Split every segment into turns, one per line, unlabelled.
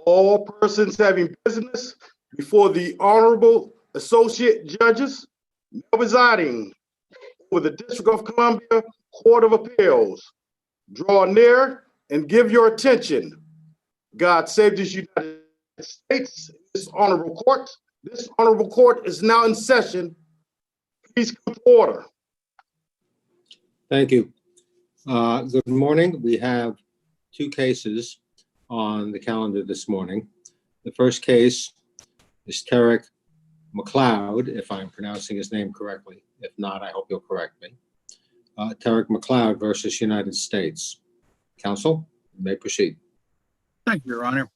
All persons having business before the Honorable Associate Judges presiding over the District of Columbia Court of Appeals, draw near and give your attention. God save this United States, this honorable court. This honorable court is now in session. Please come to order.
Thank you. Good morning. We have two cases on the calendar this morning. The first case is Tarek McLeod, if I'm pronouncing his name correctly. If not, I hope you'll correct me. Tarek McLeod versus United States. Counsel, you may proceed.
Thank you, Your Honor.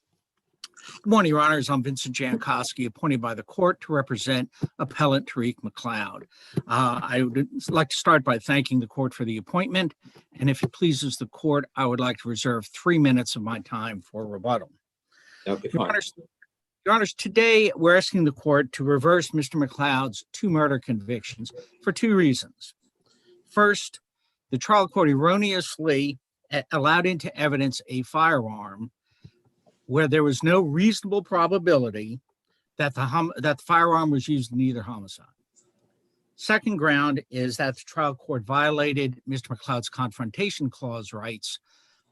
Good morning, Your Honors. I'm Vincent Jankowski, appointed by the court to represent appellant Tarek McLeod. I would like to start by thanking the court for the appointment, and if it pleases the court, I would like to reserve 3 minutes of my time for rebuttal.
That'll be fine.
Your Honors, today we're asking the court to reverse Mr. McLeod's 2 murder convictions for 2 reasons. First, the trial court erroneously allowed into evidence a firearm where there was no reasonable probability that the firearm was used in either homicide. Second ground is that the trial court violated Mr. McLeod's confrontation clause rights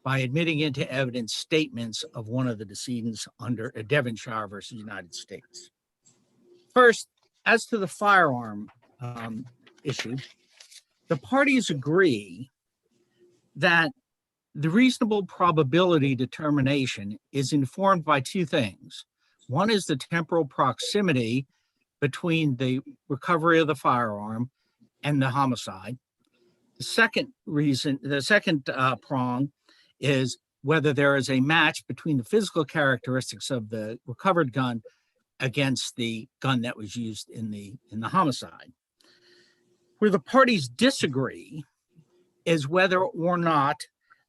by admitting into evidence statements of one of the decedents under Devonshire versus United States. First, as to the firearm issue, the parties agree that the reasonable probability determination is informed by 2 things. One is the temporal proximity between the recovery of the firearm and the homicide. The second prong is whether there is a match between the physical characteristics of the recovered gun against the gun that was used in the homicide. Where the parties disagree is whether or not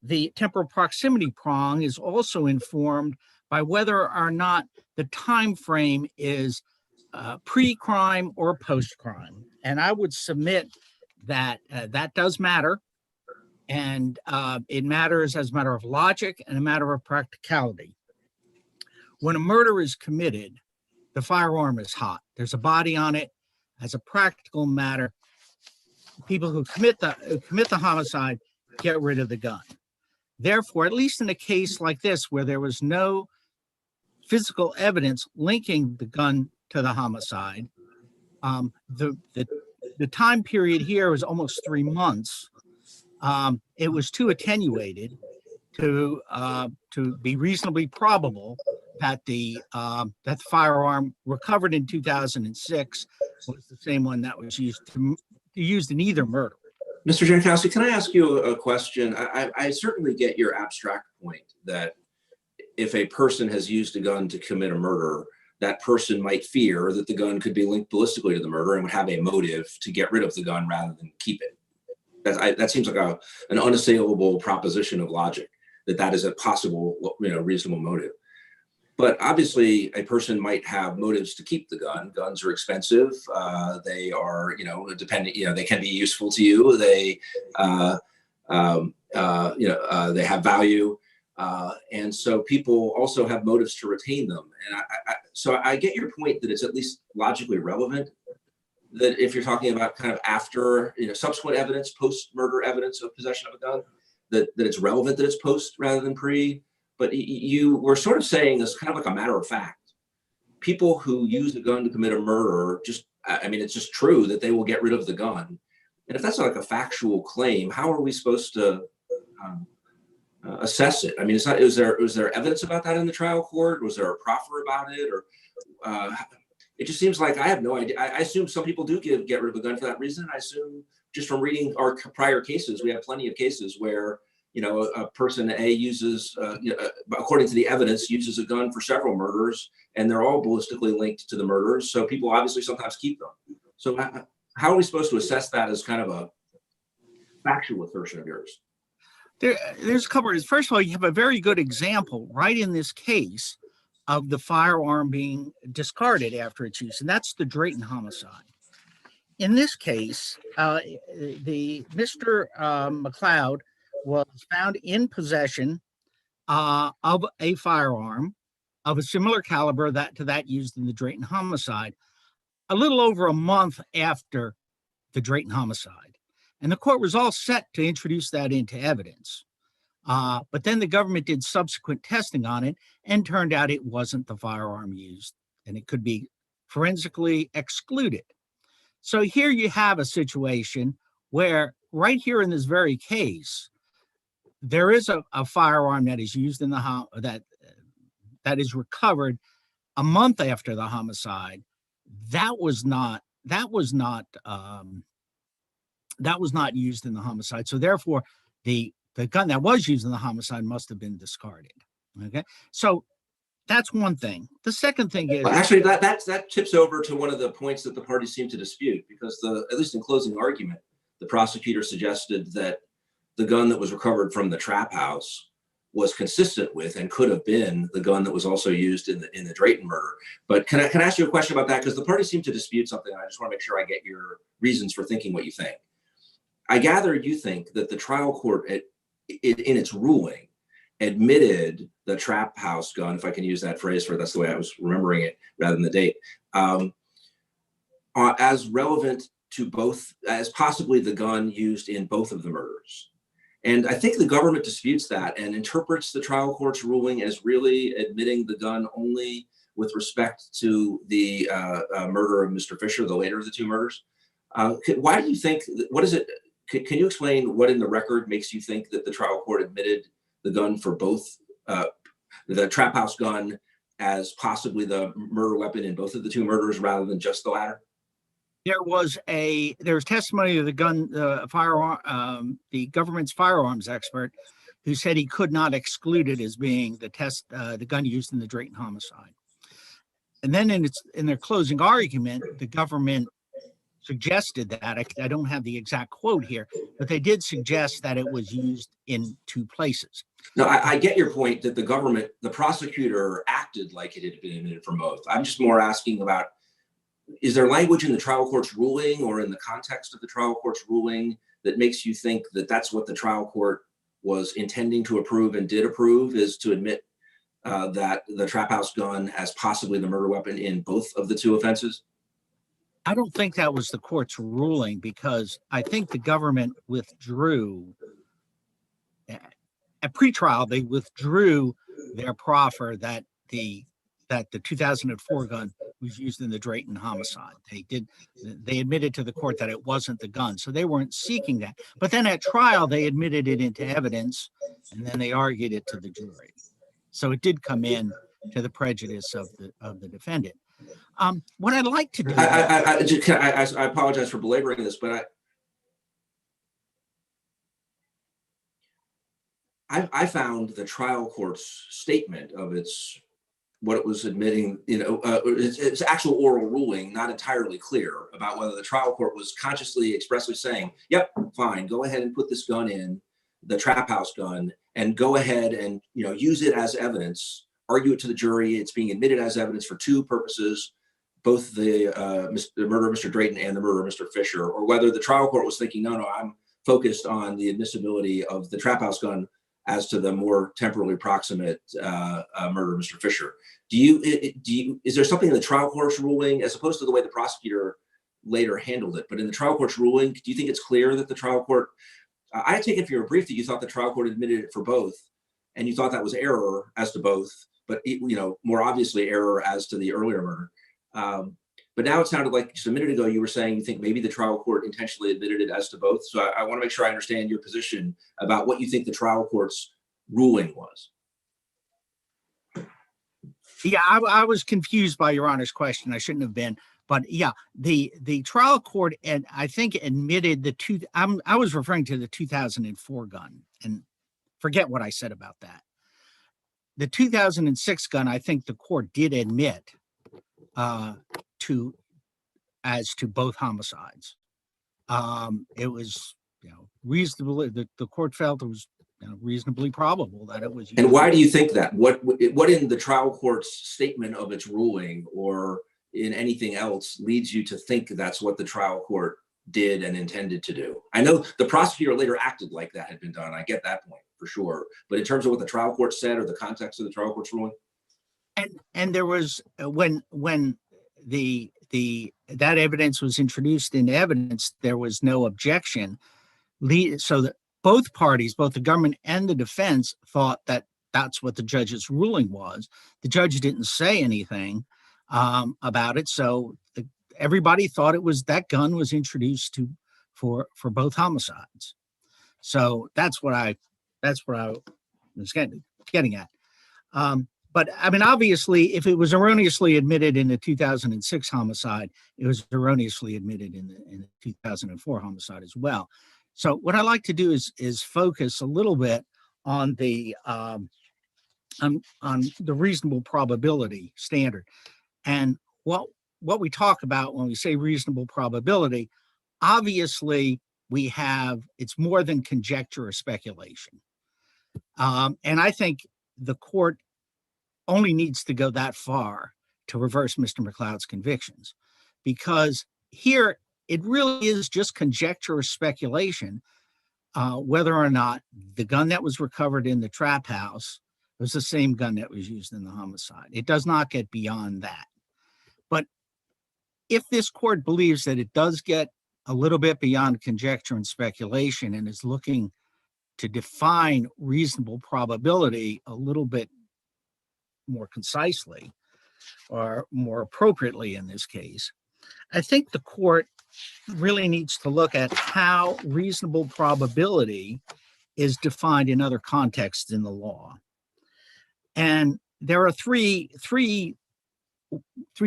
the temporal proximity prong is also informed by whether or not the time frame is pre-crime or post-crime. And I would submit that that does matter, and it matters as a matter of logic and a matter of practicality. When a murder is committed, the firearm is hot. There's a body on it. As a practical matter, people who commit the homicide get rid of the gun. Therefore, at least in a case like this where there was no physical evidence linking the gun to the homicide, the time period here was almost 3 months. It was too attenuated to be reasonably probable that the firearm recovered in 2006 was the same one that was used in either murder.
Mr. Jankowski, can I ask you a question? I certainly get your abstract point that if a person has used a gun to commit a murder, that person might fear that the gun could be linked ballistically to the murder and would have a motive to get rid of the gun rather than keep it. That seems like an unassailable proposition of logic, that is a possible, reasonable motive. But obviously, a person might have motives to keep the gun. Guns are expensive. They are, dependent. They can be useful to you. They, they have value, and so people also have motives to retain them. And so I get your point that it's at least logically relevant. That if you're talking about kind of after, subsequent evidence, post-murder evidence of possession of a gun, that it's relevant that it's post rather than pre. But you were sort of saying as kind of like a matter of fact, people who use a gun to commit a murder, it's just true that they will get rid of the gun. And if that's like a factual claim, how are we supposed to assess it? I mean, was there evidence about that in the trial court? Was there a proffer about it? Or it just seems like I have no idea. I assume some people do get rid of a gun for that reason. I assume just from reading our prior cases, we have plenty of cases where a person A uses, according to the evidence, uses a gun for several murders, and they're all ballistically linked to the murders. So people obviously sometimes keep them. So how are we supposed to assess that as kind of a factual assertion of yours?
There's a couple of, first of all, you have a very good example right in this case of the firearm being discarded after its use, and that's the Drayton homicide. In this case, Mr. McLeod was found in possession of a firearm of a similar caliber to that used in the Drayton homicide, a little over a month after the Drayton homicide. And the court was all set to introduce that into evidence. But then the government did subsequent testing on it and turned out it wasn't the firearm used, and it could be forensically excluded. So here you have a situation where right here in this very case, there is a firearm that is used in the that is recovered a month after the homicide. That was not used in the homicide. So therefore, the gun that was used in the homicide must have been discarded. Okay, so that's one thing. The second thing is
actually that tips over to one of the points that the parties seem to dispute, because at least in closing argument, the prosecutor suggested that the gun that was recovered from the trap house was consistent with and could have been the gun that was also used in the Drayton murder. But can I ask you a question about that? Because the parties seem to dispute something. I just want to make sure I get your reasons for thinking what you think. I gather you think that the trial court in its ruling admitted the trap house gun, if I can use that phrase for that's the way I was remembering it rather than the date, as relevant to both, as possibly the gun used in both of the murders. And I think the government disputes that and interprets the trial court's ruling as really admitting the gun only with respect to the murder of Mr. Fisher, the later of the two murders. Why do you think, what is it? Can you explain what in the record makes you think that the trial court admitted the gun for both, the trap house gun as possibly the murder weapon in both of the two murders rather than just the latter?
There was testimony of the government's firearms expert who said he could not exclude it as being the gun used in the Drayton homicide. And then in their closing argument, the government suggested that, I don't have the exact quote here, but they did suggest that it was used in two places.
No, I get your point that the prosecutor acted like it had been admitted for both. I'm just more asking about, is there language in the trial court's ruling or in the context of the trial court's ruling that makes you think that that's what the trial court was intending to approve and did approve, is to admit that the trap house gun as possibly the murder weapon in both of the two offenses?
I don't think that was the court's ruling, because I think the government withdrew at pretrial. They withdrew their proffer that the 2004 gun was used in the Drayton homicide. They admitted to the court that it wasn't the gun, so they weren't seeking that. But then at trial, they admitted it into evidence, and then they argued it to the jury. So it did come in to the prejudice of the defendant. What I'd like to do,
I apologize for belaboring this, but I found the trial court's statement of what it was admitting, its actual oral ruling, not entirely clear about whether the trial court was consciously, expressly saying, yep, fine, go ahead and put this gun in, the trap house gun, and go ahead and use it as evidence, argue it to the jury. It's being admitted as evidence for two purposes, both the murder of Mr. Drayton and the murder of Mr. Fisher, or whether the trial court was thinking, no, I'm focused on the admissibility of the trap house gun as to the more temporally proximate murder of Mr. Fisher. Is there something in the trial court's ruling, as opposed to the way the prosecutor later handled it, but in the trial court's ruling, do you think it's clear that the trial court, I take it from your brief that you thought the trial court admitted it for both, and you thought that was error as to both, but more obviously error as to the earlier murder. But now it sounded like just a minute ago you were saying you think maybe the trial court intentionally admitted it as to both. So I want to make sure I understand your position about what you think the trial court's ruling was.
Yeah, I was confused by Your Honor's question. I shouldn't have been. But yeah, the trial court, and I think admitted I was referring to the 2004 gun, and forget what I said about that. The 2006 gun, I think the court did admit as to both homicides. It was reasonably, the court felt it was reasonably probable that it was used.
And why do you think that? What in the trial court's statement of its ruling or in anything else leads you to think that's what the trial court did and intended to do? I know the prosecutor later acted like that had been done. I get that point for sure. But in terms of what the trial court said or the context of the trial court's ruling?
And there was when that evidence was introduced into evidence, there was no objection. So that both parties, both the government and the defense, thought that that's what the judge's ruling was. The judge didn't say anything about it, so everybody thought it was that gun was introduced for both homicides. So that's what I was getting at. But I mean, obviously, if it was erroneously admitted in the 2006 homicide, it was erroneously admitted in the 2004 homicide as well. So what I like to do is focus a little bit on the reasonable probability standard, and what we talk about when we say reasonable probability. Obviously, it's more than conjecture or speculation, and I think the court only needs to go that far to reverse Mr. McLeod's convictions, because here it really is just conjecture or speculation whether or not the gun that was recovered in the trap house was the same gun that was used in the homicide. It does not get beyond that. But if this court believes that it does get a little bit beyond conjecture and speculation and is looking to define reasonable probability a little bit more concisely or more appropriately in this case, I think the court really needs to look at how reasonable probability is defined in other contexts in the law. And there are three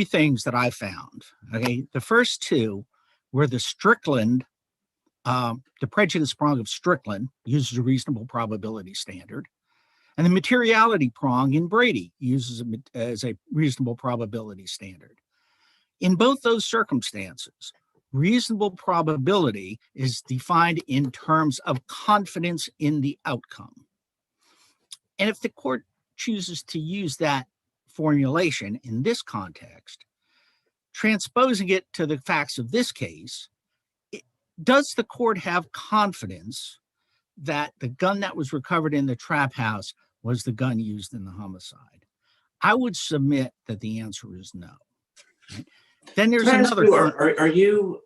things that I found. Okay, the first two were the Strickland, the prejudice prong of Strickland uses a reasonable probability standard, and the materiality prong in Brady uses as a reasonable probability standard. In both those circumstances, reasonable probability is defined in terms of confidence in the outcome. And if the court chooses to use that formulation in this context, transposing it to the facts of this case, does the court have confidence that the gun that was recovered in the trap house was the gun used in the homicide? I would submit that the answer is no. Right? Then there's another.
Are you?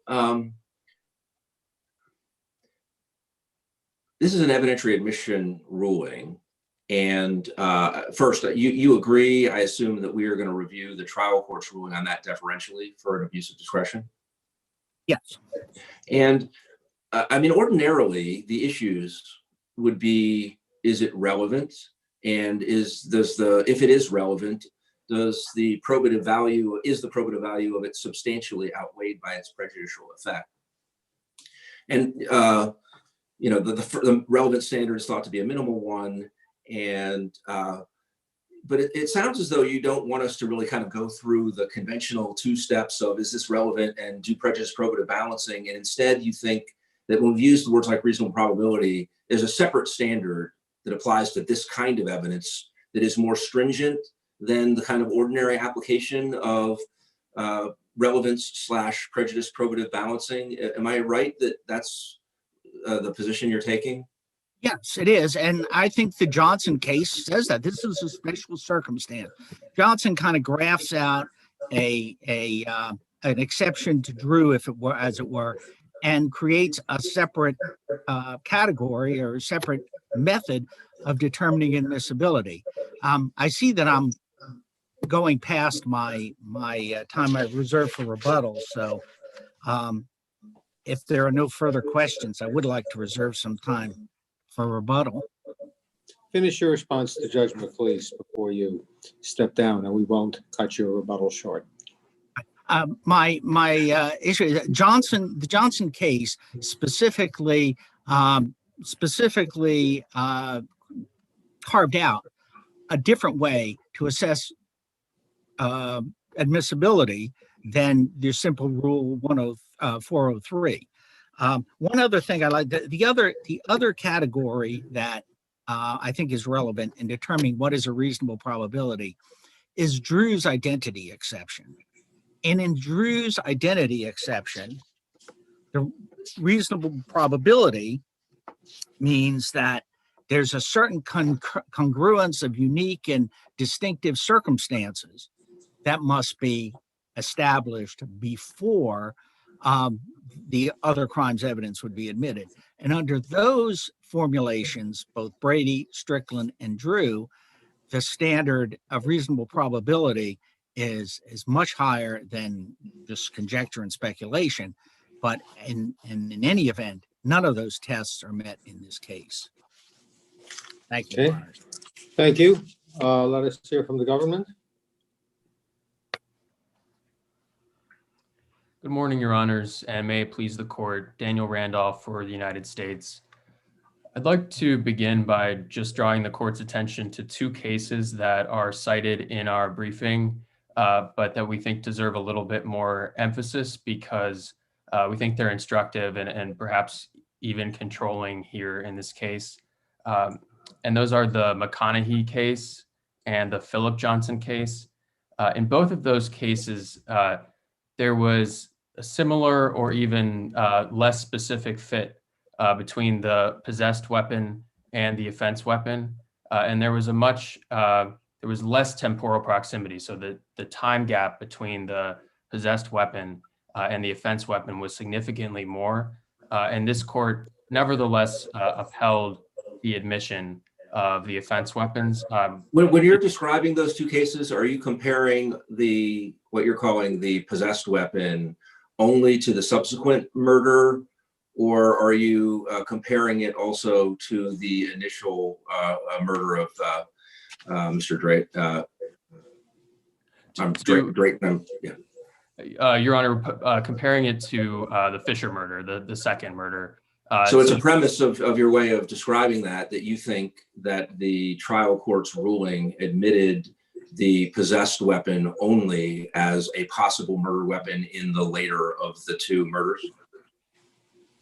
This is an evidentiary admission ruling, and first, you agree? I assume that we are going to review the trial court's ruling on that deferentially for an abuse of discretion.
Yes.
And I mean, ordinarily, the issues would be: is it relevant? And if it is relevant, is the probative value of it substantially outweighed by its prejudicial effect? And the relevant standard is thought to be a minimal one, and but it sounds as though you don't want us to really kind of go through the conventional two steps of is this relevant and do prejudice probative balancing, and instead you think that when we use the words like reasonable probability, there's a separate standard that applies to this kind of evidence that is more stringent than the kind of ordinary application of relevance / prejudice probative balancing. Am I right that that's the position you're taking?
Yes, it is. And I think the Johnson case says that this is a special circumstance. Johnson kind of graphs out an exception to Drew, if it were, as it were, and creates a separate category or a separate method of determining admissibility. I see that I'm going past my time I reserved for rebuttal. So if there are no further questions, I would like to reserve some time for rebuttal.
Finish your response to Judge McLeese before you step down, and we won't cut your rebuttal short.
My issue is the Johnson case specifically carved out a different way to assess admissibility than the simple rule 403. One other thing I like, the other category that I think is relevant in determining what is a reasonable probability is Drew's identity exception. And in Drew's identity exception, the reasonable probability means that there's a certain congruence of unique and distinctive circumstances that must be established before the other crimes evidence would be admitted. And under those formulations, both Brady, Strickland, and Drew, the standard of reasonable probability is much higher than just conjecture and speculation. But in any event, none of those tests are met in this case. Thank you, Your
Okay.
Honor.
Thank you. Let us hear from the government.
Good morning, Your Honors, and may it please the court, Daniel Randolph for the United States. I'd like to begin by just drawing the court's attention to two cases that are cited in our briefing, but that we think deserve a little bit more emphasis because we think they're instructive and perhaps even controlling here in this case. And those are the McConaughey case and the Philip Johnson case. In both of those cases, there was a similar or even less specific fit between the possessed weapon and the offense weapon. And there was less temporal proximity. So the time gap between the possessed weapon and the offense weapon was significantly more. And this court nevertheless upheld the admission of the offense weapons.
When you're describing those two cases, are you comparing what you're calling the possessed weapon only to the subsequent murder, or are you comparing it also to the initial murder of Mr. Drake?
Your Honor, comparing it to the Fisher murder, the second murder.
So it's a premise of your way of describing that you think that the trial court's ruling admitted the possessed weapon only as a possible murder weapon in the later of the two murders?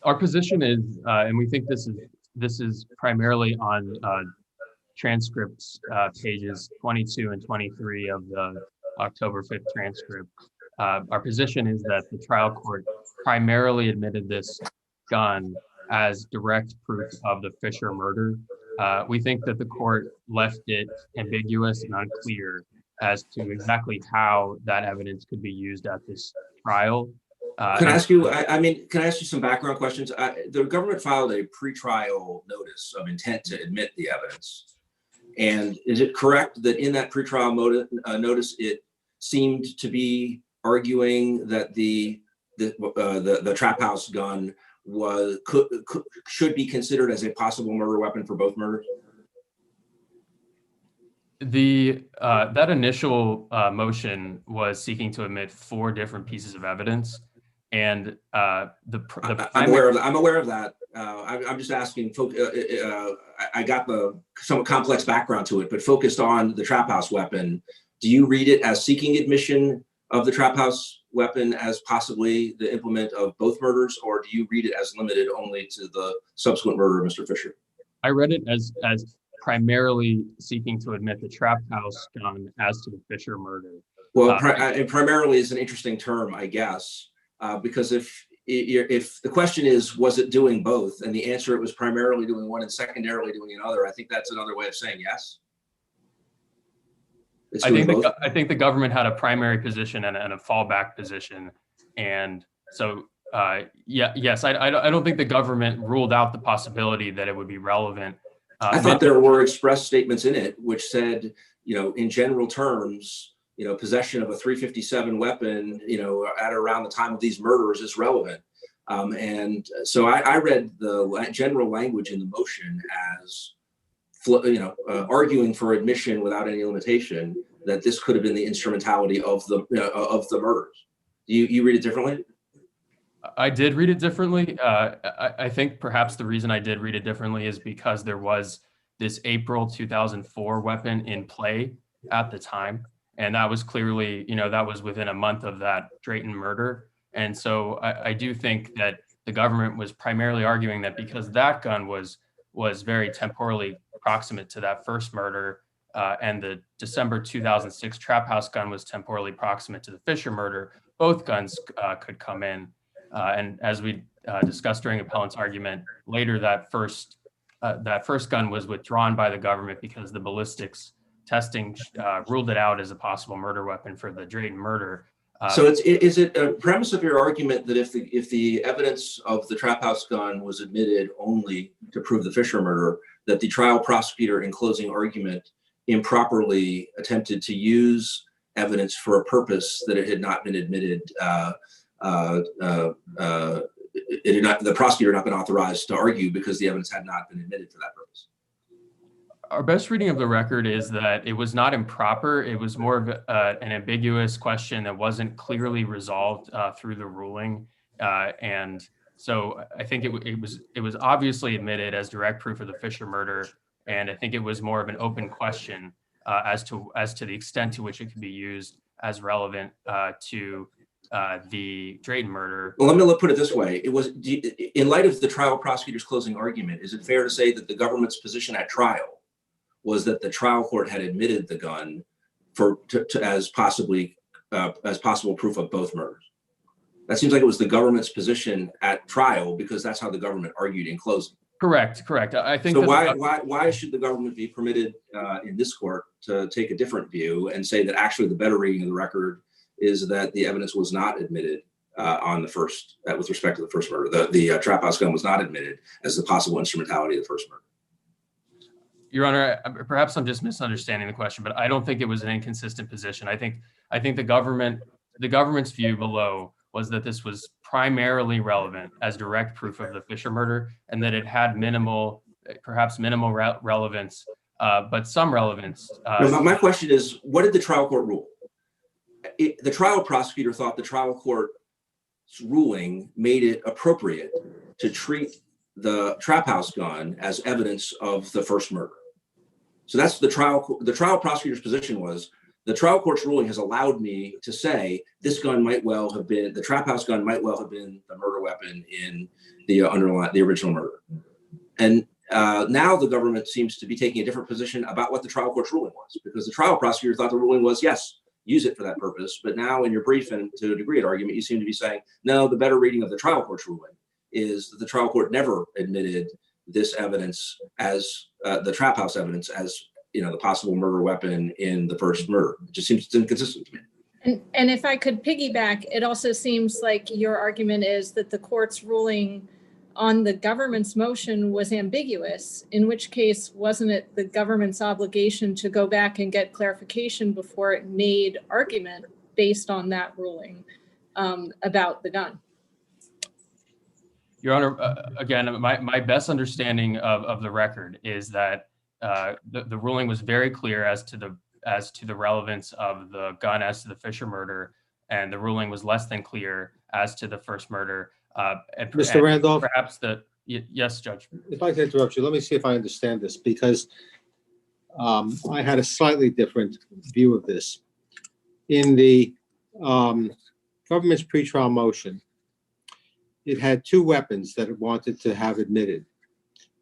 Our position is, and we think this is primarily on transcripts, pages 22 and 23 of the October 5th transcript. Our position is that the trial court primarily admitted this gun as direct proof of the Fisher murder. We think that the court left it ambiguous and unclear as to exactly how that evidence could be used at this trial.
Can I ask you, can I ask you some background questions? The government filed a pretrial notice of intent to admit the evidence. And is it correct that in that pretrial notice, it seemed to be arguing that the trap house gun should be considered as a possible murder weapon for both murders?
That initial motion was seeking to admit 4 different pieces of evidence, and I'm
aware of that. I'm just asking. I got the somewhat complex background to it, but focused on the trap house weapon. Do you read it as seeking admission of the trap house weapon as possibly the implement of both murders, or do you read it as limited only to the subsequent murder of Mr. Fisher?
I read it as primarily seeking to admit the trap house gun as to the Fisher murder.
Well, primarily is an interesting term, I guess, because if the question is, was it doing both, and the answer it was primarily doing one and secondarily doing another, I think that's another way of saying yes.
I think the government had a primary position and a fallback position, and so yes, I don't think the government ruled out the possibility that it would be relevant.
I thought there were express statements in it which said, in general terms, possession of a .357 weapon, at around the time of these murders is relevant. And so I read the general language in the motion as arguing for admission without any limitation that this could have been the instrumentality of the murders. You read it differently?
I did read it differently. I think perhaps the reason I did read it differently is because there was this April 2004 weapon in play at the time, and that was clearly, that was within a month of that Drayton murder. And so I do think that the government was primarily arguing that because that gun was very temporally proximate to that first murder, and the December 2006 trap house gun was temporally proximate to the Fisher murder, both guns could come in. And as we discussed during appellant's argument, later that first that first gun was withdrawn by the government because the ballistics testing ruled it out as a possible murder weapon for the Drayton murder.
So is it a premise of your argument that if the evidence of the trap house gun was admitted only to prove the Fisher murder, that the trial prosecutor in closing argument improperly attempted to use evidence for a purpose that it had not been admitted? The prosecutor had not been authorized to argue because the evidence had not been admitted for that purpose.
Our best reading of the record is that it was not improper. It was more of an ambiguous question that wasn't clearly resolved through the ruling. And so I think it was obviously admitted as direct proof of the Fisher murder. And I think it was more of an open question as to the extent to which it could be used as relevant to the Drayton murder.
Well, let me put it this way. It was, in light of the trial prosecutor's closing argument, is it fair to say that the government's position at trial was that the trial court had admitted the gun as possible proof of both murders? That seems like it was the government's position at trial because that's how the government argued in closing.
Correct. I think
so. Why should the government be permitted in this court to take a different view and say that actually the better reading of the record is that the evidence was not admitted on the first, with respect to the first murder? The trap house gun was not admitted as the possible instrumentality of the first murder.
Your Honor, perhaps I'm just misunderstanding the question, but I don't think it was an inconsistent position. I think the government's view below was that this was primarily relevant as direct proof of the Fisher murder, and that it had perhaps minimal relevance, but some relevance.
No, my question is, what did the trial court rule? The trial prosecutor thought the trial court's ruling made it appropriate to treat the trap house gun as evidence of the first murder. So that's the trial prosecutor's position was, the trial court's ruling has allowed me to say this gun might well have been, the trap house gun might well have been the murder weapon in the original murder. And now the government seems to be taking a different position about what the trial court's ruling was, because the trial prosecutor thought the ruling was, yes, use it for that purpose. But now in your brief and to a degree of argument, you seem to be saying, no, the better reading of the trial court's ruling is that the trial court never admitted this evidence as the trap house evidence as, the possible murder weapon in the first murder. It just seems inconsistent to me.
And if I could piggyback, it also seems like your argument is that the court's ruling on the government's motion was ambiguous, in which case wasn't it the government's obligation to go back and get clarification before it made argument based on that ruling about the gun?
Your Honor, again, my best understanding of the record is that the ruling was very clear as to the relevance of the gun as to the Fisher murder, and the ruling was less than clear as to the first murder.
Mr. Randolph,
perhaps yes, Judge.
If I can interrupt you, let me see if I understand this, because I had a slightly different view of this. In the government's pretrial motion, it had two weapons that it wanted to have admitted.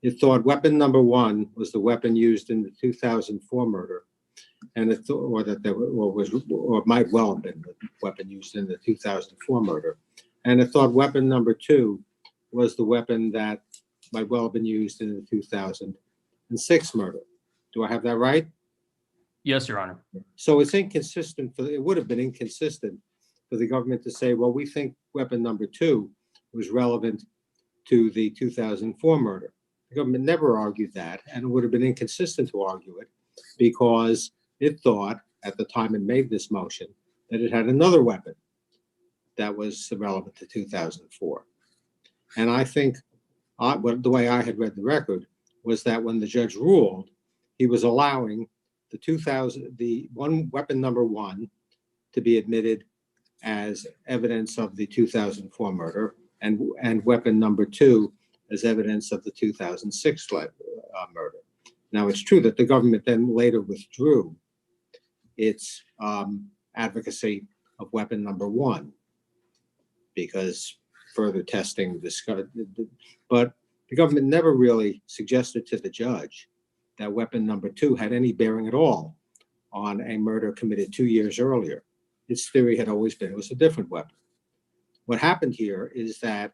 It thought weapon number one was the weapon used in the 2004 murder, and it thought, or might well have been the weapon used in the 2004 murder. And it thought weapon number two was the weapon that might well have been used in the 2006 murder. Do I have that right?
Yes, Your Honor.
So it's inconsistent. It would have been inconsistent for the government to say, well, we think weapon number two was relevant to the 2004 murder. The government never argued that, and it would have been inconsistent to argue it because it thought at the time it made this motion that it had another weapon that was relevant to 2004. And I think the way I had read the record was that when the judge ruled, he was allowing the weapon number one to be admitted as evidence of the 2004 murder, and weapon number two as evidence of the 2006 murder. Now, it's true that the government then later withdrew its advocacy of weapon number one because further testing discovered, but the government never really suggested to the judge that weapon number two had any bearing at all on a murder committed 2 years earlier. Its theory had always been it was a different weapon. What happened here is that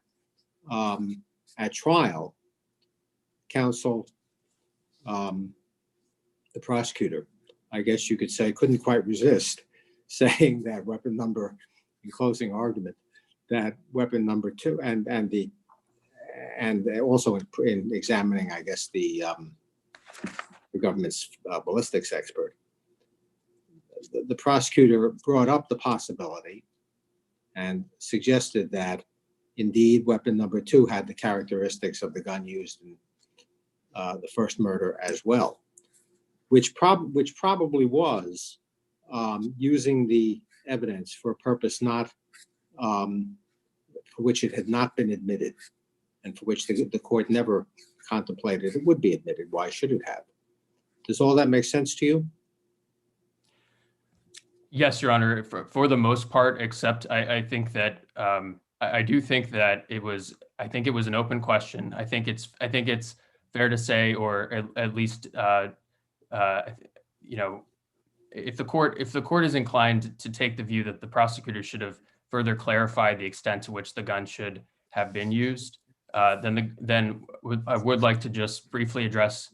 at trial, counsel, the prosecutor, I guess you could say, couldn't quite resist saying that weapon number, in closing argument, that weapon number two, and also in examining, I guess, the government's ballistics expert, the prosecutor brought up the possibility and suggested that indeed weapon number two had the characteristics of the gun used in the first murder as well, which probably was using the evidence for a purpose not for which it had not been admitted, and for which the court never contemplated it would be admitted. Why should it have? Does all that make sense to you?
Yes, Your Honor, for the most part, except I think that I do think that it was an open question. I think it's fair to say, or at least you know, if the court is inclined to take the view that the prosecutor should have further clarified the extent to which the gun should have been used, then I would like to just briefly address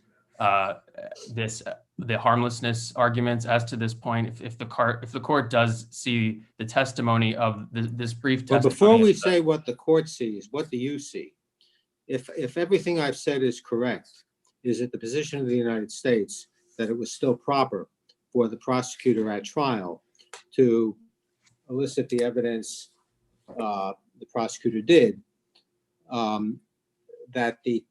the harmlessness arguments as to this point. If the court does see the testimony of this brief testimony.
Well, before we say what the court sees, what do you see? If everything I've said is correct, is it the position of the United States that it was still proper for the prosecutor at trial to elicit the evidence the prosecutor did, that the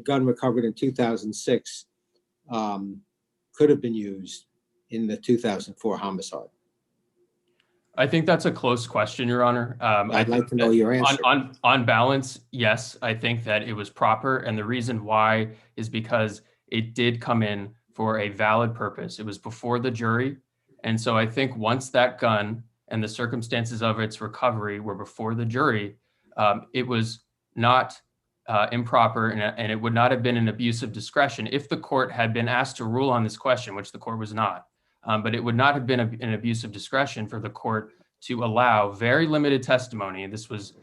gun recovered in 2006 could have been used in the 2004 homicide?
I think that's a close question, Your Honor.
I'd like to know your answer.
On balance, yes, I think that it was proper. And the reason why is because it did come in for a valid purpose. It was before the jury. And so I think once that gun and the circumstances of its recovery were before the jury, it was not improper, and it would not have been an abuse of discretion if the court had been asked to rule on this question, which the court was not. But it would not have been an abuse of discretion for the court to allow very limited testimony. This was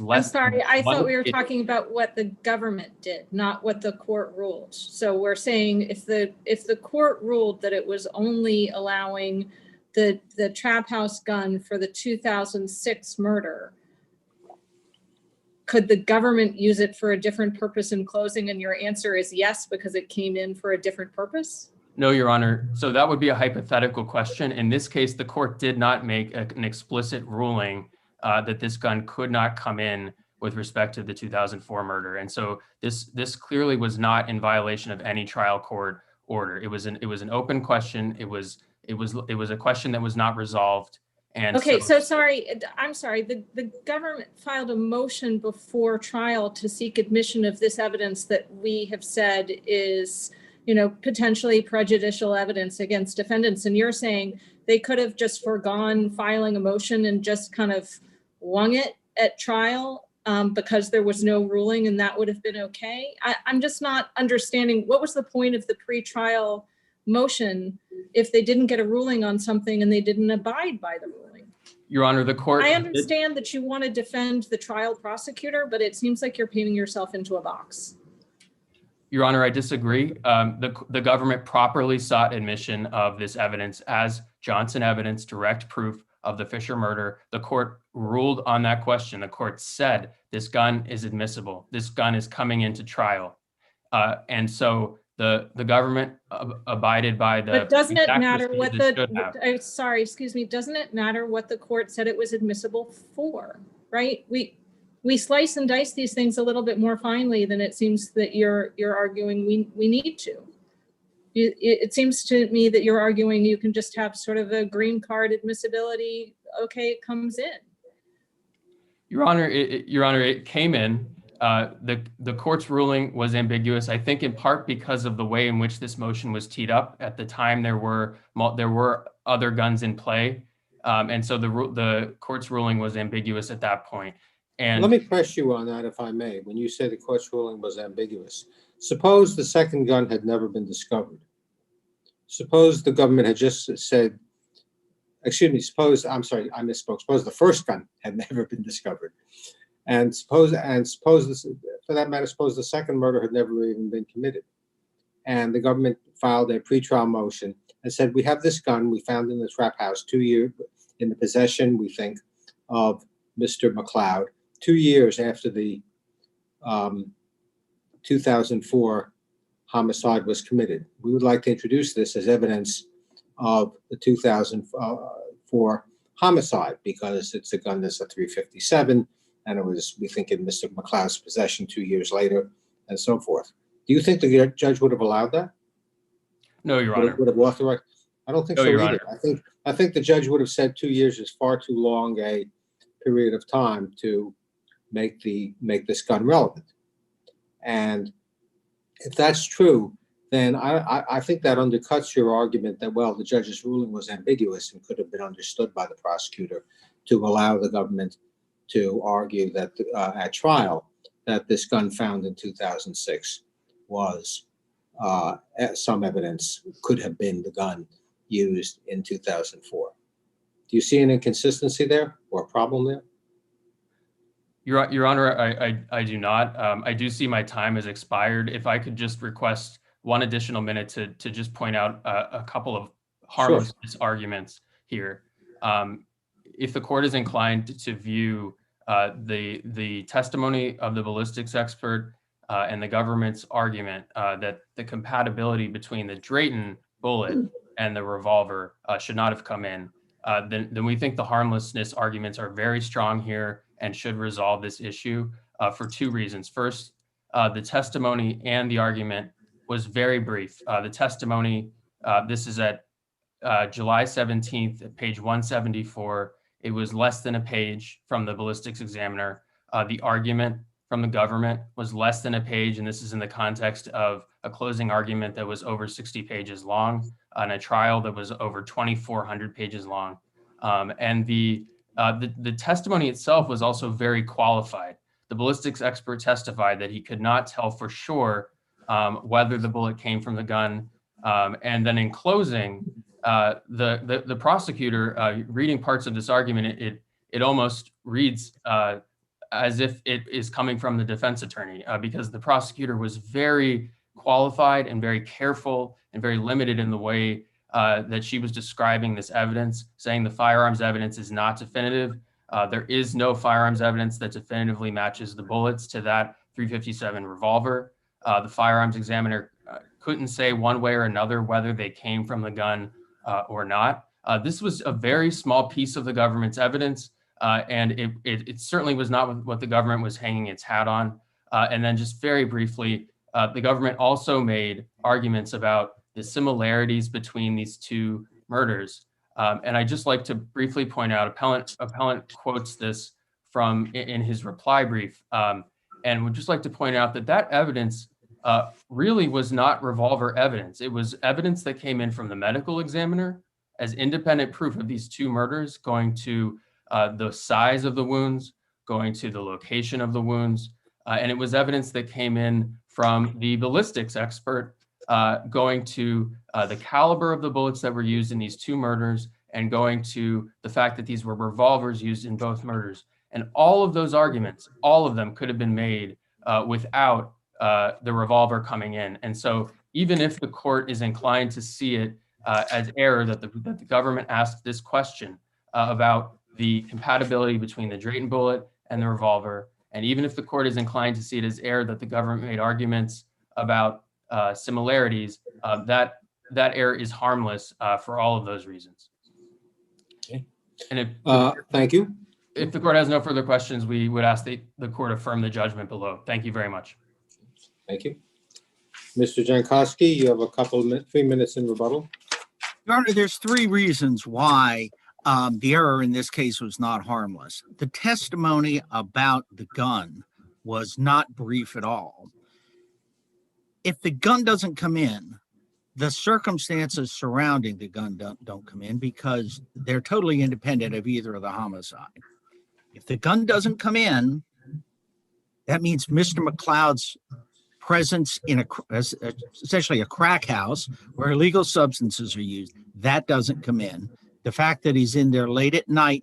less.
I'm sorry, I thought we were talking about what the government did, not what the court ruled. So we're saying if the court ruled that it was only allowing the trap house gun for the 2006 murder, could the government use it for a different purpose in closing? And your answer is yes, because it came in for a different purpose?
No, Your Honor. So that would be a hypothetical question. In this case, the court did not make an explicit ruling that this gun could not come in with respect to the 2004 murder. And so this clearly was not in violation of any trial court order. It was an open question. It was a question that was not resolved. And
okay, so sorry, I'm sorry. The government filed a motion before trial to seek admission of this evidence that we have said is, potentially prejudicial evidence against defendants. And you're saying they could have just foregone filing a motion and just kind of wung it at trial because there was no ruling, and that would have been okay. I'm just not understanding what was the point of the pre-trial motion if they didn't get a ruling on something and they didn't abide by the ruling.
Your Honor, the court.
I understand that you want to defend the trial prosecutor, but it seems like you're painting yourself into a box.
Your Honor, I disagree. The government properly sought admission of this evidence as Johnson evidence, direct proof of the Fisher murder. The court ruled on that question. The court said this gun is admissible. This gun is coming into trial. And so the government abided by the.
But doesn't it matter what doesn't it matter what the court said it was admissible for, right? We slice and dice these things a little bit more finely than it seems that you're arguing we need to. It seems to me that you're arguing you can just have sort of a green card admissibility. Okay, it comes in.
Your Honor, it came in. The court's ruling was ambiguous, I think in part because of the way in which this motion was teed up. At the time, there were other guns in play. And so the court's ruling was ambiguous at that point. And
let me press you on that, if I may. When you say the court's ruling was ambiguous, suppose the second gun had never been discovered. Suppose the government had just said, I'm sorry, I misspoke. Suppose the first gun had never been discovered. And suppose this, for that matter, suppose the second murder had never even been committed. And the government filed a pretrial motion and said, we have this gun we found in the trap house 2 years in the possession, we think, of Mr. McLeod, 2 years after the 2004 homicide was committed. We would like to introduce this as evidence of the 2004 homicide because it's a gun that's a .357, and it was, we think, in Mr. McLeod's possession 2 years later, and so forth. Do you think the judge would have allowed that?
No, Your Honor.
Would have authorized? I don't think
No,
so
Your
either. I think the judge would have said 2 years is far too long a period of time to make this gun relevant. And if that's true, then I think that undercuts your argument that, well, the judge's ruling was ambiguous and could have been understood by the prosecutor to allow the government to argue that at trial that this gun found in 2006 was some evidence could have been the gun used in 2004. Do you see an inconsistency there or a problem there?
Your Honor, I do not. I do see my time has expired. If I could just request one additional minute to just point out a couple of harmlessness arguments here. If the court is inclined to view the testimony of the ballistics expert and the government's argument that the compatibility between the Drayton bullet and the revolver should not have come in, then we think the harmlessness arguments are very strong here and should resolve this issue for two reasons. First, the testimony and the argument was very brief. The testimony, this is at July 17th at page 174. It was less than a page from the ballistics examiner. The argument from the government was less than a page, and this is in the context of a closing argument that was over 60 pages long and a trial that was over 2,400 pages long. And the testimony itself was also very qualified. The ballistics expert testified that he could not tell for sure whether the bullet came from the gun. And then in closing, the prosecutor, reading parts of this argument, it almost reads as if it is coming from the defense attorney, because the prosecutor was very qualified and very careful and very limited in the way that she was describing this evidence, saying the firearms evidence is not definitive. There is no firearms evidence that definitively matches the bullets to that .357 revolver. The firearms examiner couldn't say one way or another whether they came from the gun or not. This was a very small piece of the government's evidence, and it certainly was not what the government was hanging its hat on. And then just very briefly, the government also made arguments about the similarities between these two murders. And I'd just like to briefly point out, appellant quotes this from in his reply brief, and would just like to point out that evidence really was not revolver evidence. It was evidence that came in from the medical examiner as independent proof of these two murders, going to the size of the wounds, going to the location of the wounds. And it was evidence that came in from the ballistics expert, going to the caliber of the bullets that were used in these two murders, and going to the fact that these were revolvers used in both murders. And all of those arguments, all of them could have been made without the revolver coming in. And so even if the court is inclined to see it as error that the government asked this question about the compatibility between the Drayton bullet and the revolver, and even if the court is inclined to see it as error that the government made arguments about similarities, that error is harmless for all of those reasons.
Okay.
And
Thank you.
if the court has no further questions, we would ask the court affirm the judgment below. Thank you very much.
Thank you. Mr. Jankowski, you have a couple of 3 minutes in rebuttal.
Your Honor, there's three reasons why the error in this case was not harmless. The testimony about the gun was not brief at all. If the gun doesn't come in, the circumstances surrounding the gun don't come in because they're totally independent of either of the homicide. If the gun doesn't come in, that means Mr. McLeod's presence in essentially a crack house where illegal substances are used, that doesn't come in. The fact that he's in there late at night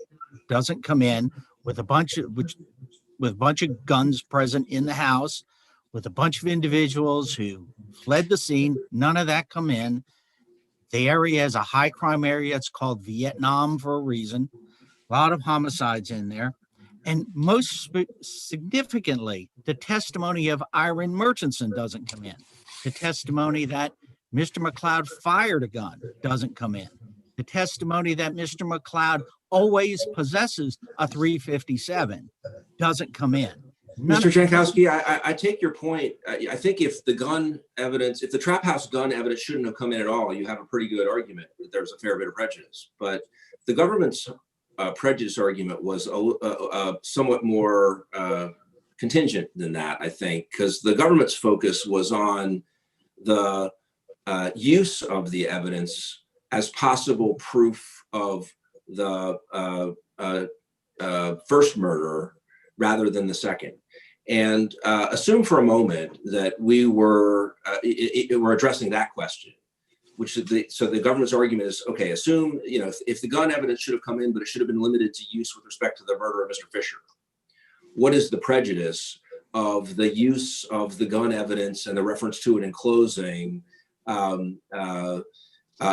doesn't come in with a bunch of, which with a bunch of guns present in the house, with a bunch of individuals who fled the scene. None of that come in. The area is a high crime area. It's called Vietnam for a reason. A lot of homicides in there. And most significantly, the testimony of Iron Murchison doesn't come in. The testimony that Mr. McLeod fired a gun doesn't come in. The testimony that Mr. McLeod always possesses a .357 doesn't come in.
Mr. Jankowski, I take your point. I think if the gun evidence, if the trap house gun evidence shouldn't have come in at all, you have a pretty good argument that there's a fair bit of prejudice. But the government's prejudice argument was somewhat more contingent than that, I think, because the government's focus was on the use of the evidence as possible proof of the first murder rather than the second. And assume for a moment that we were addressing that question, which is so the government's argument is, okay, assume, if the gun evidence should have come in, but it should have been limited to use with respect to the murder of Mr. Fisher. What is the prejudice of the use of the gun evidence and the reference to it in closing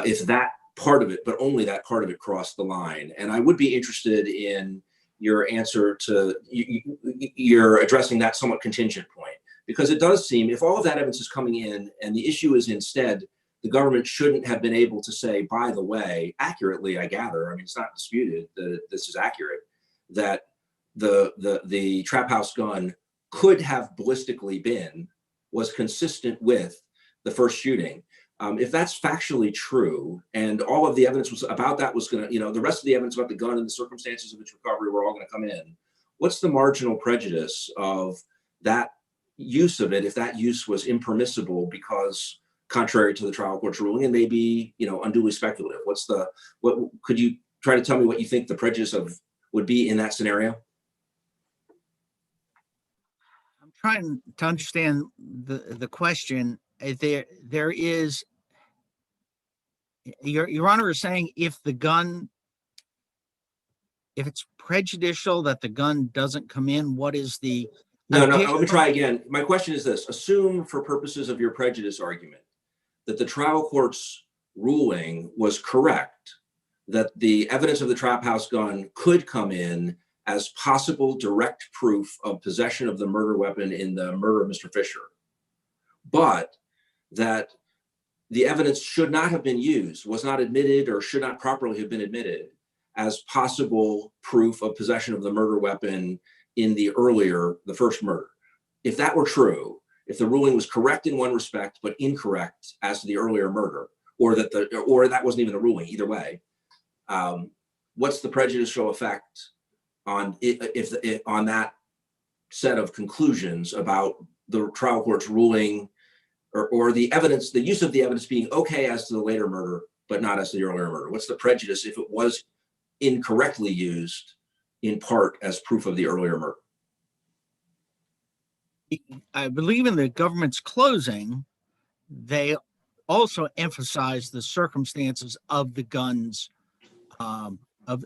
if that part of it, but only that part of it, crossed the line? And I would be interested in your answer to, you're addressing that somewhat contingent point, because it does seem, if all of that evidence is coming in and the issue is instead, the government shouldn't have been able to say, by the way, accurately, I gather, I mean, it's not disputed that this is accurate, that the trap house gun could have ballistically was consistent with the first shooting. If that's factually true, and all of the evidence was about that was going to, the rest of the evidence about the gun and the circumstances of its recovery were all going to come in, what's the marginal prejudice of that use of it if that use was impermissible because contrary to the trial court's ruling and maybe, unduly speculative? What could you try to tell me what you think the prejudice would be in that scenario?
I'm trying to understand the question. There is, Your Honor is saying if it's prejudicial that the gun doesn't come in, what is the...
No, let me try again. My question is this: assume for purposes of your prejudice argument that the trial court's ruling was correct, that the evidence of the trap house gun could come in as possible direct proof of possession of the murder weapon in the murder of Mr. Fisher, but that the evidence should not have been used, was not admitted, or should not properly have been admitted as possible proof of possession of the murder weapon in the first murder. If that were true, if the ruling was correct in one respect, but incorrect as to the earlier murder, or that wasn't even the ruling, either way, what's the prejudicial effect on on that set of conclusions about the trial court's ruling, or the evidence, the use of the evidence being okay as to the later murder, but not as to the earlier murder? What's the prejudice if it was incorrectly used in part as proof of the earlier murder?
I believe in the government's closing, they also emphasized the circumstances of the guns, wait a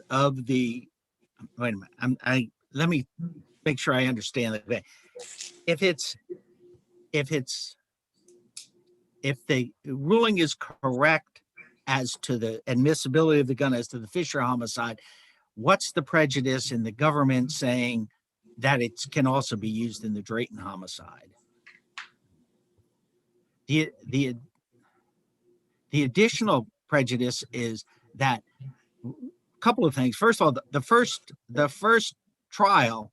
minute, let me make sure I understand that. If the ruling is correct as to the admissibility of the gun as to the Fisher homicide, what's the prejudice in the government saying that it can also be used in the Drayton homicide? The additional prejudice is that a couple of things. First of all, the first trial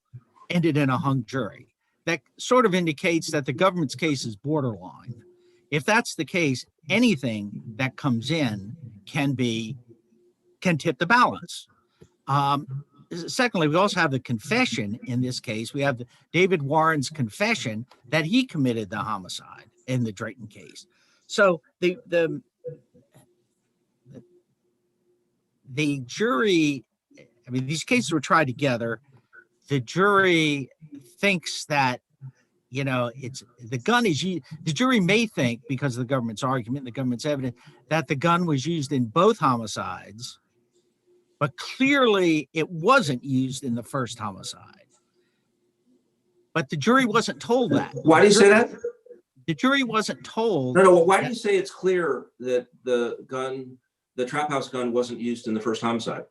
ended in a hung jury. That sort of indicates that the government's case is borderline. If that's the case, anything that comes in can tip the balance. Secondly, we also have the confession in this case. We have David Warren's confession that he committed the homicide in the Drayton case. So the jury, I mean, these cases were tried together. The jury thinks that, it's the gun is used. The jury may think, because of the government's argument, the government's evidence, that the gun was used in both homicides, but clearly it wasn't used in the first homicide. But the jury wasn't told that.
Why do you say that?
The jury wasn't told.
No, no, why do you say it's clear that the trap house gun wasn't used in the first homicide?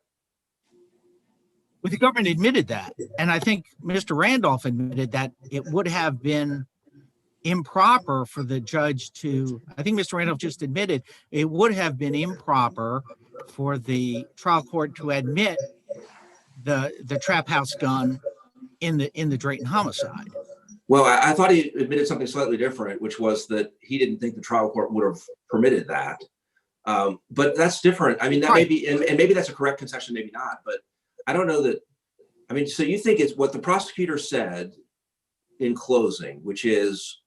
Well, the government admitted that. And I think Mr. Randolph admitted that it would have been improper for the judge to, I think Mr. Randolph just admitted, it would have been improper for the trial court to admit the trap house gun in the Drayton homicide.
Well, I thought he admitted something slightly different, which was that he didn't think the trial court would have permitted that. But that's different. I mean, that may be, and maybe that's a correct concession, maybe not, but I don't know that. I mean, so you think it's what the prosecutor said in closing, which is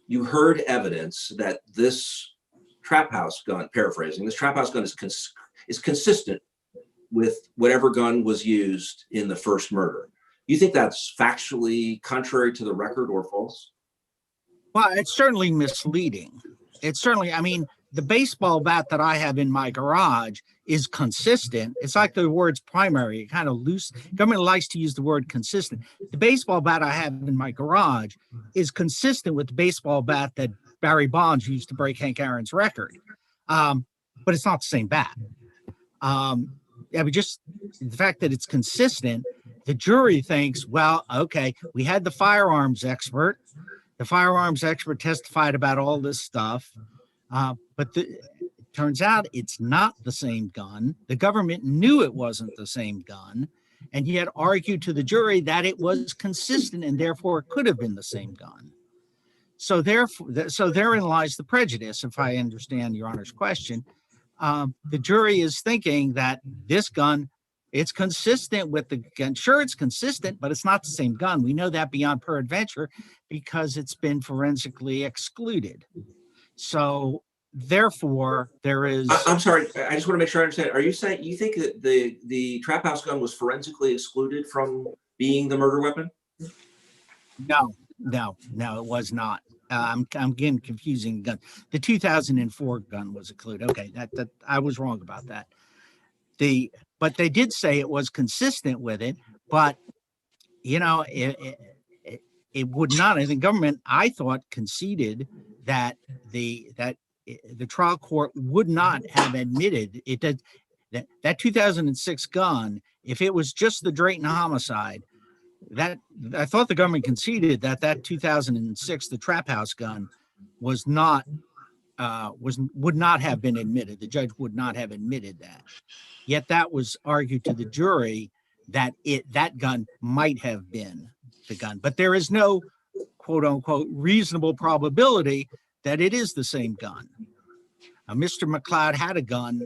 you heard evidence that this trap house gun, paraphrasing, this trap house gun is consistent with whatever gun was used in the first murder. You think that's factually contrary to the record or false?
Well, it's certainly misleading. It's certainly, I mean, the baseball bat that I have in my garage is consistent. It's like the words primary, kind of loose. Government likes to use the word consistent. The baseball bat I have in my garage is consistent with the baseball bat that Barry Bonds used to break Hank Aaron's record. But it's not the same bat. Yeah, but just the fact that it's consistent, the jury thinks, well, okay, we had the firearms expert. The firearms expert testified about all this stuff. But it turns out it's not the same gun. The government knew it wasn't the same gun, and yet argued to the jury that it was consistent and therefore it could have been the same gun. So therefore, so therein lies the prejudice, if I understand Your Honor's question. The jury is thinking that this gun, it's consistent with the gun. Sure, it's consistent, but it's not the same gun. We know that beyond peradventure because it's been forensically excluded. So therefore, there is.
I'm sorry. I just want to make sure I understand. Are you saying you think that the trap house gun was forensically excluded from being the murder weapon?
No, it was not. I'm getting confusing gun. The 2004 gun was included. Okay, that I was wrong about that. But they did say it was consistent with it, but you know, it would not. I think government, I thought, conceded that the trial court would not have admitted it that 2006 gun, if it was just the Drayton homicide, that I thought the government conceded that 2006, the trap house gun was not would not have been admitted. The judge would not have admitted that. Yet that was argued to the jury that that gun might have been the gun, but there is no quote unquote reasonable probability that it is the same gun. Mr. McLeod had a gun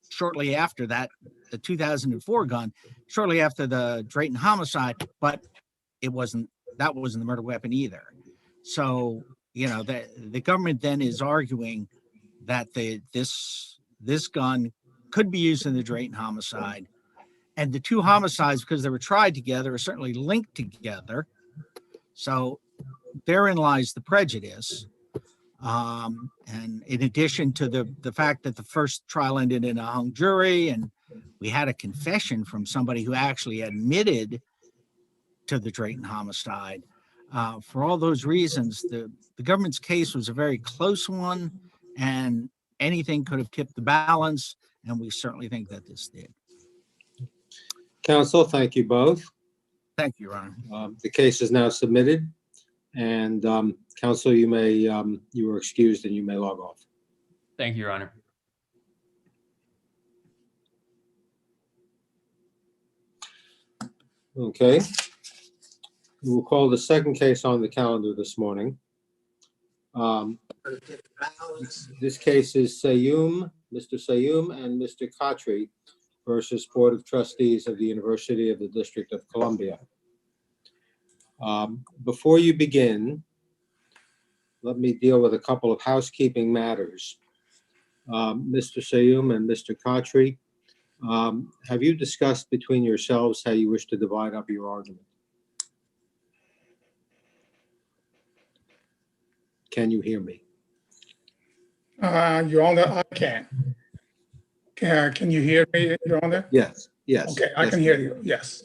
shortly after that, the 2004 gun, shortly after the Drayton homicide, but that wasn't the murder weapon either. So, you know, the government then is arguing that this gun could be used in the Drayton homicide. And the two homicides, because they were tried together, are certainly linked together. So therein lies the prejudice. And in addition to the fact that the first trial ended in a hung jury, and we had a confession from somebody who actually admitted to the Drayton homicide. For all those reasons, the government's case was a very close one, and anything could have tipped the balance, and we certainly think that this did.
Counsel, thank you both.
Thank you, Your Honor.
The case is now submitted, and counsel, you are excused and you may log off.
Thank you, Your Honor.
Okay. We will call the second case on the calendar this morning. This case is Mr. Sayoum and Mr. Khatri versus Board of Trustees of the University of the District of Columbia. Before you begin, let me deal with a couple of housekeeping matters. Mr. Sayoum and Mr. Khatri, have you discussed between yourselves how you wish to divide up your argument? Can you hear me?
Your Honor, I can. Can you hear me, Your Honor?
Yes, yes.
Okay, I
yes.
can hear you, yes.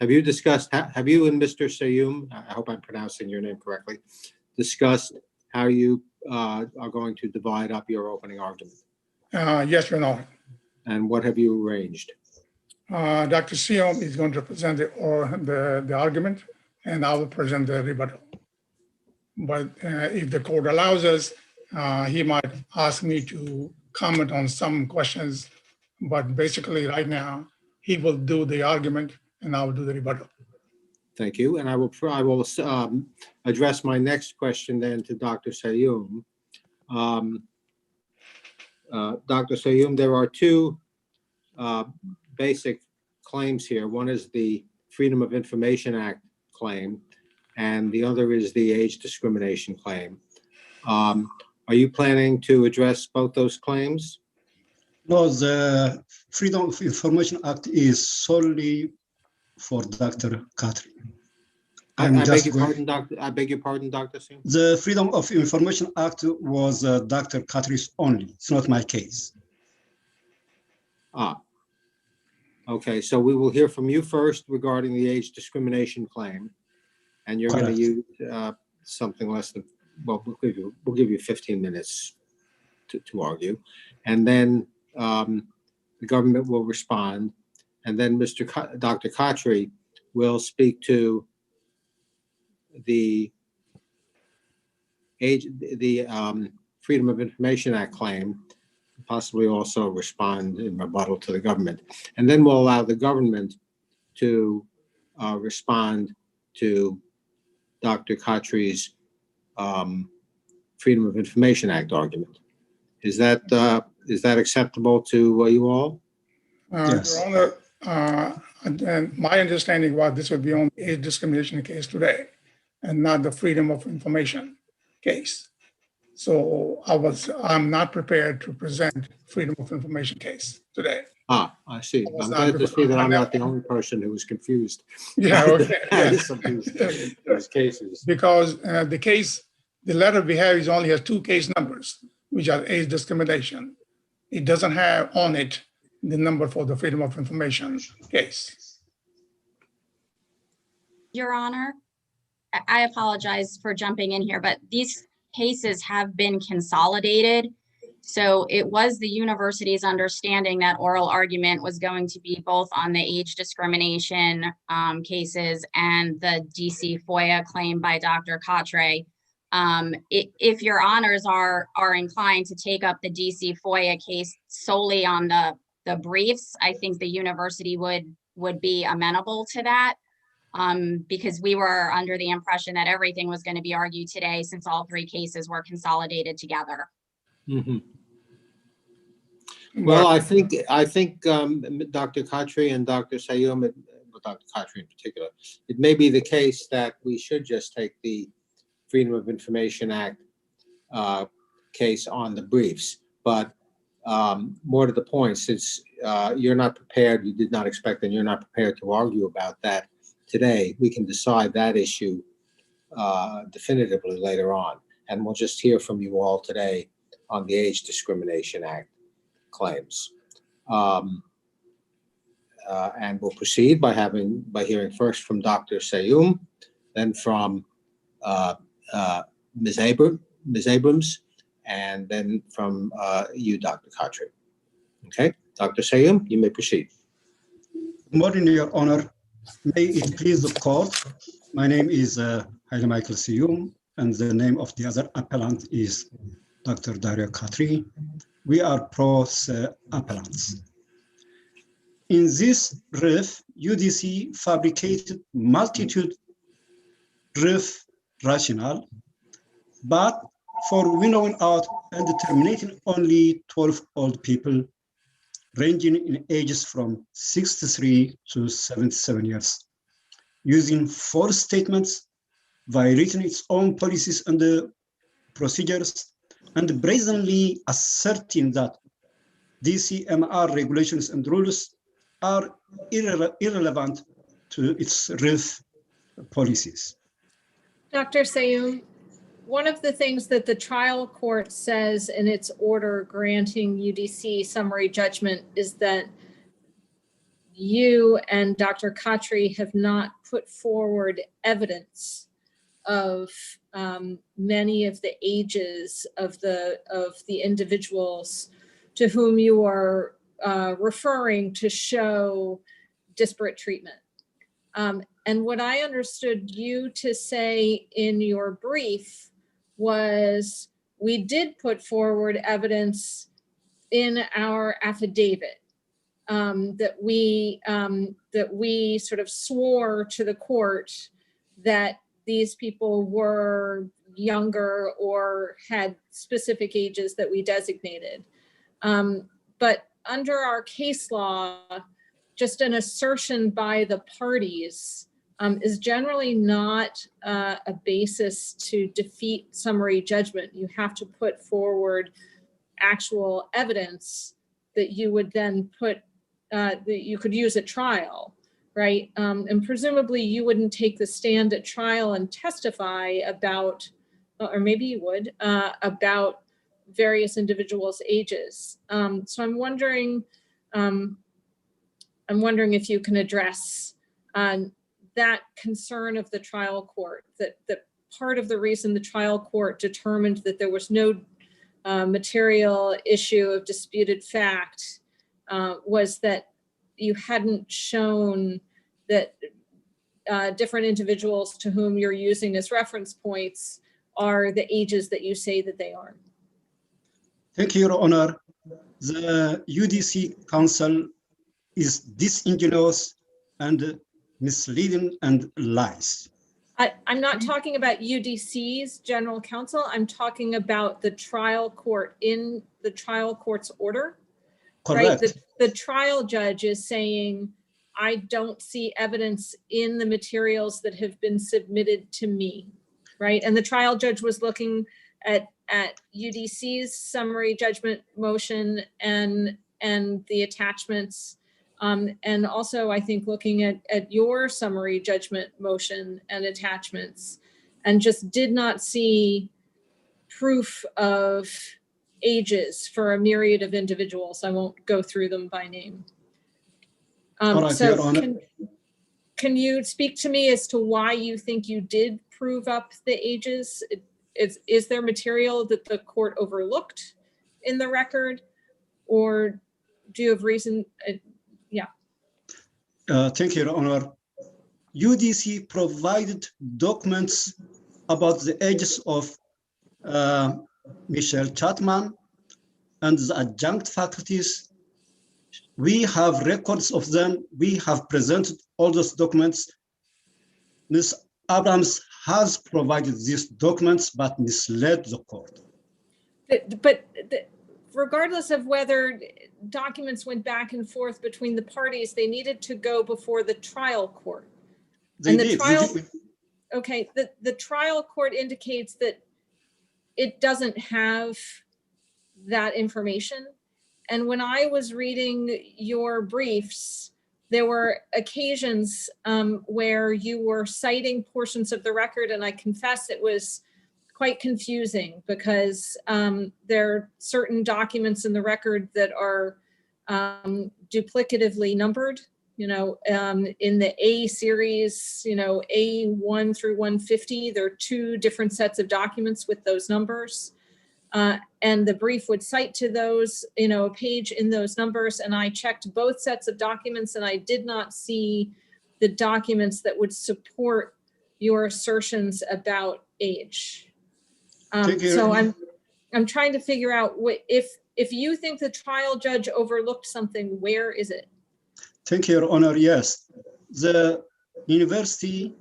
have you discussed, have you and Mr. Sayoum, I hope I'm pronouncing your name correctly, discussed how you are going to divide up your opening argument?
Yes, Your Honor.
And what have you arranged?
Dr. Sion is going to present the argument, and I will present the rebuttal. But if the court allows us, he might ask me to comment on some questions. But basically, right now, he will do the argument, and I will do the rebuttal.
Thank you. And I will address my next question then to Dr. Sayoum. Dr. Sayoum, there are two basic claims here. One is the Freedom of Information Act claim, and the other is the age discrimination claim. Are you planning to address both those claims?
No, the Freedom of Information Act is solely for Dr. Khatri.
I beg your pardon, Dr. Sayoum?
The Freedom of Information Act was Dr. Khatri's only. It's not my case.
Okay, so we will hear from you first regarding the age discrimination claim. And you're going to use something less than, well, we'll give you 15 minutes to argue. And then the government will respond. And then Dr. Khatri will speak to the Freedom of Information Act claim, possibly also respond in rebuttal to the government. And then we'll allow the government to respond to Dr. Khatri's Freedom of Information Act argument. Is that acceptable to you all?
Yes.
Your Honor, and my understanding was this would be on the age discrimination case today and not the Freedom of Information case. So I'm not prepared to present Freedom of Information case today.
I see. I'm glad to see that I'm not the only person who was confused.
Yeah, okay. Yes.
Some of these cases.
Because the letter we have only has two case numbers, which are age discrimination. It doesn't have on it the number for the Freedom of Information case.
Your Honor, I apologize for jumping in here, but these cases have been consolidated. So it was the university's understanding that oral argument was going to be both on the age discrimination cases and the DC FOIA claim by Dr. Khatri. If your honors are inclined to take up the DC FOIA case solely on the briefs, I think the university would be amenable to that. Because we were under the impression that everything was going to be argued today since all three cases were consolidated together.
Mm-hmm. Well, I think Dr. Khatri and Dr. Sayoum, Dr. Khatri in particular, it may be the case that we should just take the Freedom of Information Act case on the briefs. But more to the point, since you're not prepared, you did not expect, and you're not prepared to argue about that today, we can decide that issue definitively later on. And we'll just hear from you all today on the Age Discrimination Act claims. And we'll proceed by hearing first from Dr. Sayoum, then from Ms. Abrams, and then from you, Dr. Khatri. Okay, Dr. Sayoum, you may proceed.
Good morning, Your Honor. May it please the court. My name is Haile Michael Sayoum, and the name of the other appellant is Dr. Dario Khatri. We are pro se appellants. In this brief, UDC fabricated multitude brief rationale, but for winnowing out and terminating only 12 old people ranging in ages from 63 to 77 years, using false statements, violating its own policies and procedures, and brazenly asserting that DCMR regulations and rules are irrelevant to its RIF policies.
Dr. Sayoum, one of the things that the trial court says in its order granting UDC summary judgment is that you and Dr. Khatri have not put forward evidence of many of the ages of the individuals to whom you are referring to show disparate treatment. And what I understood you to say in your brief was we did put forward evidence in our affidavit that we sort of swore to the court that these people were younger or had specific ages that we designated. But under our case law, just an assertion by the parties is generally not a basis to defeat summary judgment. You have to put forward actual evidence that you would then put, that you could use at trial, right? And presumably you wouldn't take the stand at trial and testify about, or maybe you would, about various individuals' ages. So I'm wondering if you can address that concern of the trial court, that part of the reason the trial court determined that there was no material issue of disputed fact was that you hadn't shown that different individuals to whom you're using as reference points are the ages that you say that they are.
Thank you, Your Honor. The UDC Council is disingenuous and misleading and lies.
I'm not talking about UDC's general counsel. I'm talking about the trial court in the trial court's order.
Correct.
Right? The trial judge is saying, I don't see evidence in the materials that have been submitted to me, right? And the trial judge was looking at UDC's summary judgment motion and the attachments. And also, I think, looking at your summary judgment motion and attachments, and just did not see proof of ages for a myriad of individuals. I won't go through them by name.
All right, Your Honor.
Can you speak to me as to why you think you did prove up the ages? Is there material that the court overlooked in the record, or do you have reason?
Thank you, Your Honor. UDC provided documents about the ages of Michelle Chapman and the adjunct faculties. We have records of them. We have presented all those documents. Ms. Abrams has provided these documents but misled the court.
But regardless of whether documents went back and forth between the parties, they needed to go before the trial court.
They did.
Okay, the trial court indicates that it doesn't have that information. And when I was reading your briefs, there were occasions where you were citing portions of the record, and I confess it was quite confusing because there are certain documents in the record that are duplicatively numbered. You know, in the A series, you know, A1 through 150, there are two different sets of documents with those numbers. And the brief would cite to those, you know, a page in those numbers. And I checked both sets of documents and I did not see the documents that would support your assertions about age. So I'm trying to figure out what, if you think the trial judge overlooked something, where is it?
Thank you, Your Honor. Yes, the university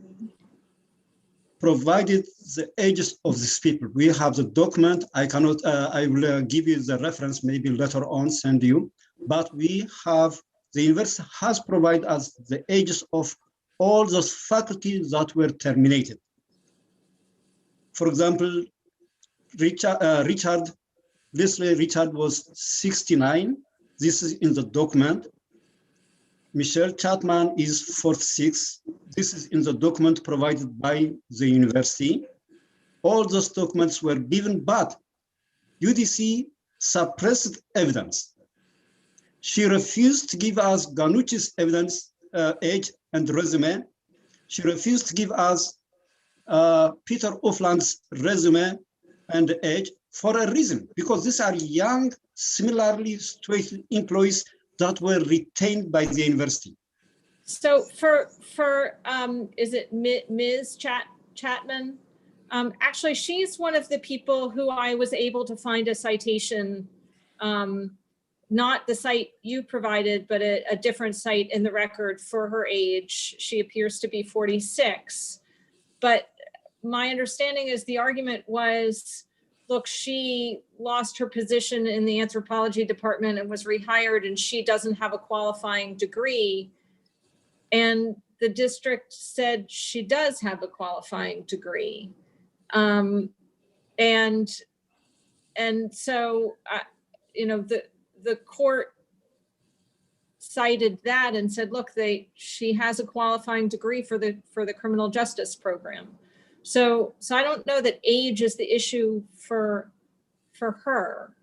provided the ages of these people. We have the document. I cannot, I will give you the reference, maybe later on send you, but we have, the university has provided us the ages of all those faculties that were terminated. For example, Leslie Richard was 69. This is in the document. Michelle Chapman is 46. This is in the document provided by the university. All those documents were given, but UDC suppressed evidence. She refused to give us Ganucci's evidence, age and resume. She refused to give us Peter Offland's resume and age for a reason, because these are young, similarly situated employees that were retained by the university.
So for is it Ms. Chapman? Actually, she's one of the people who I was able to find a citation, not the site you provided, but a different site in the record for her age. She appears to be 46. But my understanding is the argument was, look, she lost her position in the anthropology department and was rehired, and she doesn't have a qualifying degree. And the district said she does have a qualifying degree. And so, you know, the court cited that and said, look, she has a qualifying degree for the criminal justice program. So I don't know that age is the issue for her.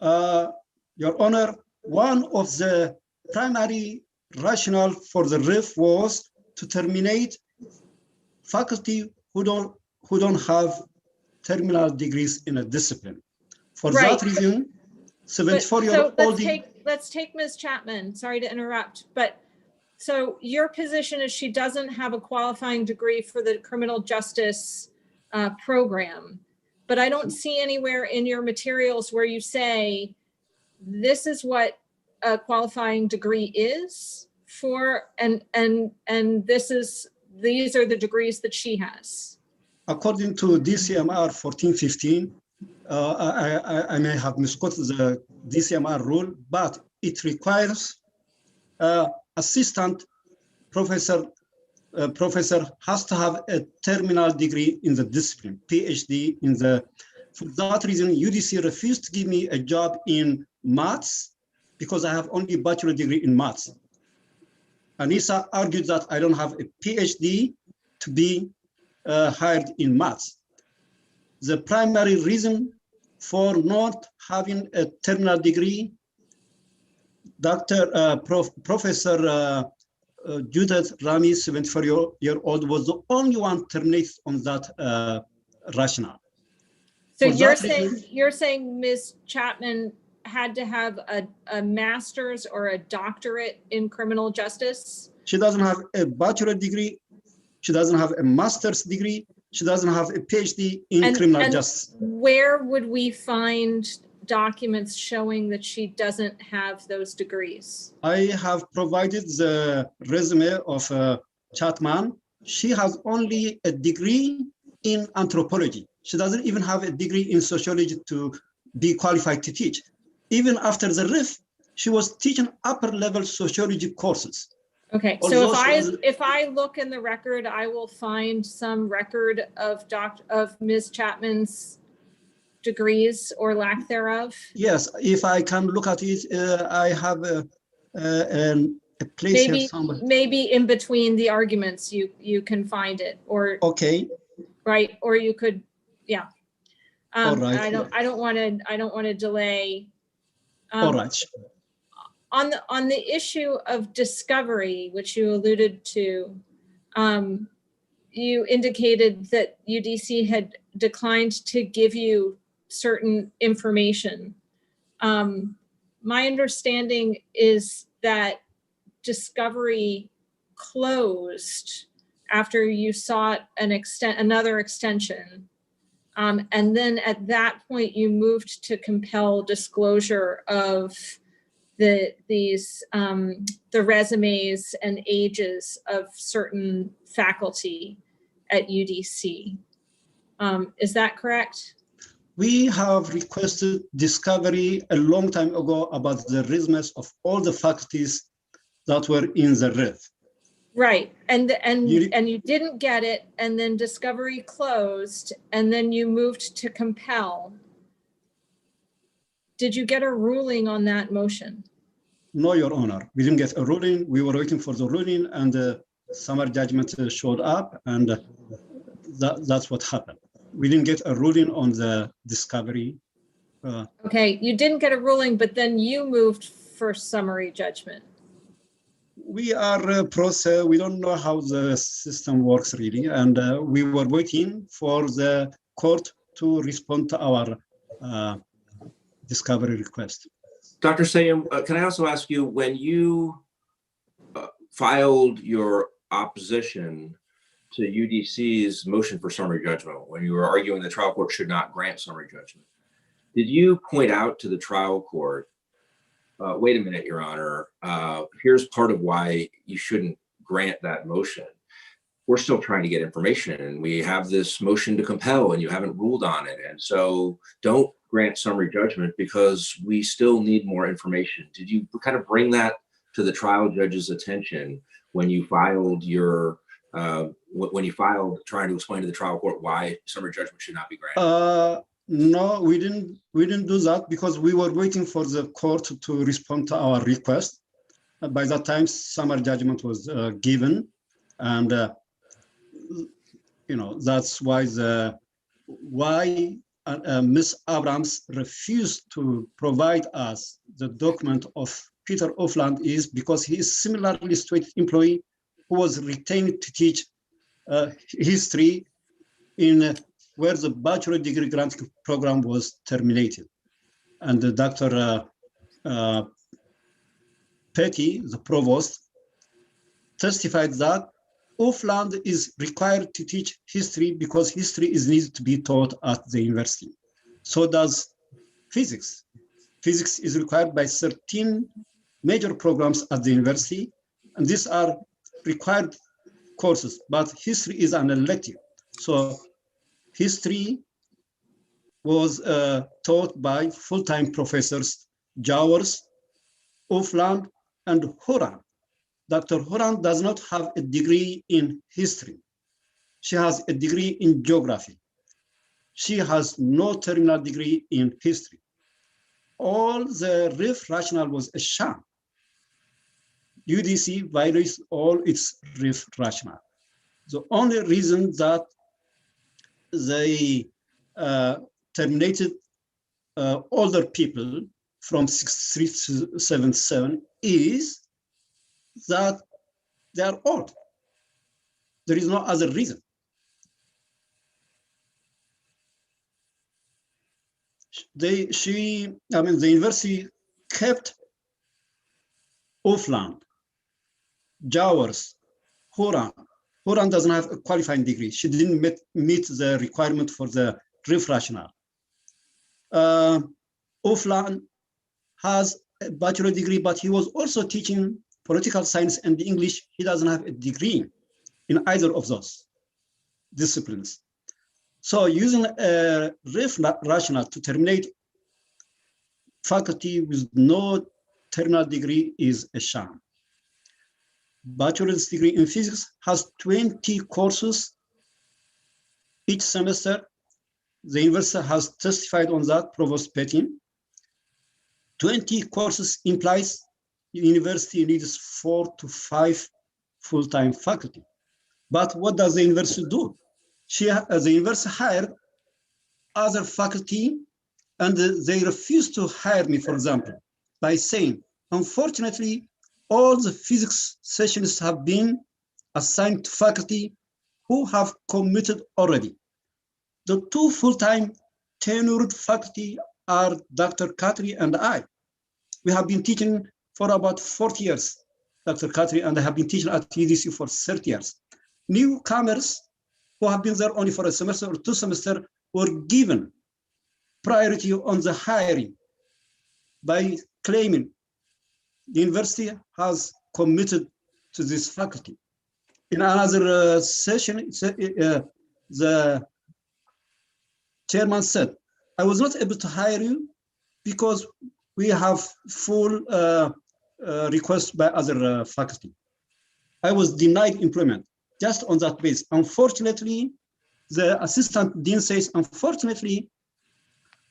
Your Honor, one of the primary rationale for the RIF was to terminate faculty who don't have terminal degrees in a discipline. For
Right.
that reason, 74-year-old.
Let's take Ms. Chapman. Sorry to interrupt, but so your position is she doesn't have a qualifying degree for the criminal justice program, but I don't see anywhere in your materials where you say this is what a qualifying degree is for, and these are the degrees that she has.
According to DCMR 1415, I may have misquoted the DCMR rule, but it requires assistant professor has to have a terminal degree in the discipline, PhD in the. For that reason, UDC refused to give me a job in maths because I have only a bachelor degree in maths. Anissa argued that I don't have a PhD to be hired in maths. The primary reason for not having a terminal degree, Professor Judith Rami, 74-year-old, was the only one terminated on that rationale.
So
For
you're saying Ms. Chapman had to have a master's or a doctorate in criminal justice?
She doesn't have a bachelor degree. She doesn't have a master's degree. She doesn't have a PhD in criminal justice.
Where would we find documents showing that she doesn't have those degrees?
I have provided the resume of Chapman. She has only a degree in anthropology. She doesn't even have a degree in sociology to be qualified to teach. Even after the RIF, she was teaching upper level sociology courses.
Okay, so if I look in the record, I will find some record of Ms. Chapman's degrees or lack thereof?
Yes, if I can look at it, I have a place here somewhere.
Maybe in between the arguments, you can find it, or
okay,
right, or you could, yeah.
All right.
I don't want to delay.
All right.
On the issue of discovery, which you alluded to, you indicated that UDC had declined to give you certain information. My understanding is that discovery closed after you sought another extension. And then at that point, you moved to compel disclosure of the resumes and ages of certain faculty at UDC. Is that correct?
We have requested discovery a long time ago about the resumes of all the faculties that were in the RIF.
Right, and you didn't get it, and then discovery closed, and then you moved to compel. Did you get a ruling on that motion?
No, Your Honor. We didn't get a ruling. We were waiting for the ruling, and the summary judgment showed up, and that's what happened. We didn't get a ruling on the discovery
Okay, you didn't get a ruling, but then you moved for summary judgment.
We are process. We don't know how the system works really, and we were waiting for the court to respond to our discovery request.
Dr. Sayum, can I also ask you, when you filed your opposition to UDC's motion for summary judgment, when you were arguing the trial court should not grant summary judgment, did you point out to the trial court, wait a minute, Your Honor, here's part of why you shouldn't grant that motion. We're still trying to get information and we have this motion to compel and you haven't ruled on it. And so don't grant summary judgment because we still need more information. Did you kind of bring that to the trial judge's attention when you filed your, trying to explain to the trial court why summary judgment should not be granted?
No, we didn't do that because we were waiting for the court to respond to our request. By that time, summary judgment was given, and that's why Ms. Abrams refused to provide us the document of Peter Ofland is because he is similarly situated employee who was retained to teach history in where the bachelor degree granting program was terminated. And Dr. Petty, the provost, testified that Ofland is required to teach history because history is needed to be taught at the university. So does physics. Physics is required by 13 major programs at the university, and these are required courses, but history is an elective. So history was taught by full-time professors, Jowers, Ofland, and Horan. Dr. Horan does not have a degree in history. She has a degree in geography. She has no terminal degree in history. All the RIF rationale was a sham. UDC violates all its RIF rationale. The only reason that they terminated older people from 6377 is that they are old. There is no other reason. The university kept Ofland, Jowers, Horan. Horan doesn't have a qualifying degree. She didn't meet the requirement for the RIF rationale. Ofland has a bachelor degree, but he was also teaching political science and English. He doesn't have a degree in either of those disciplines. So using a RIF rationale to terminate faculty with no terminal degree is a sham. Bachelor's degree in physics has 20 courses each semester. The university has testified on that, Provost Petty. 20 courses implies the university needs 4 to 5 full-time faculty. But what does the university do? The university hired other faculty and they refuse to hire me, for example, by saying, unfortunately, all the physics sessions have been assigned to faculty who have committed already. The 2 full-time tenured faculty are Dr. Khatri and I. We have been teaching for about 40 years. Dr. Khatri and I have been teaching at UDC for 30 years. Newcomers who have been there only for a semester or 2 semesters were given priority on the hiring by claiming the university has committed to this faculty. In another session, the chairman said, I was not able to hire you because we have full requests by other faculty. I was denied employment just on that basis. Unfortunately, the assistant dean says, unfortunately,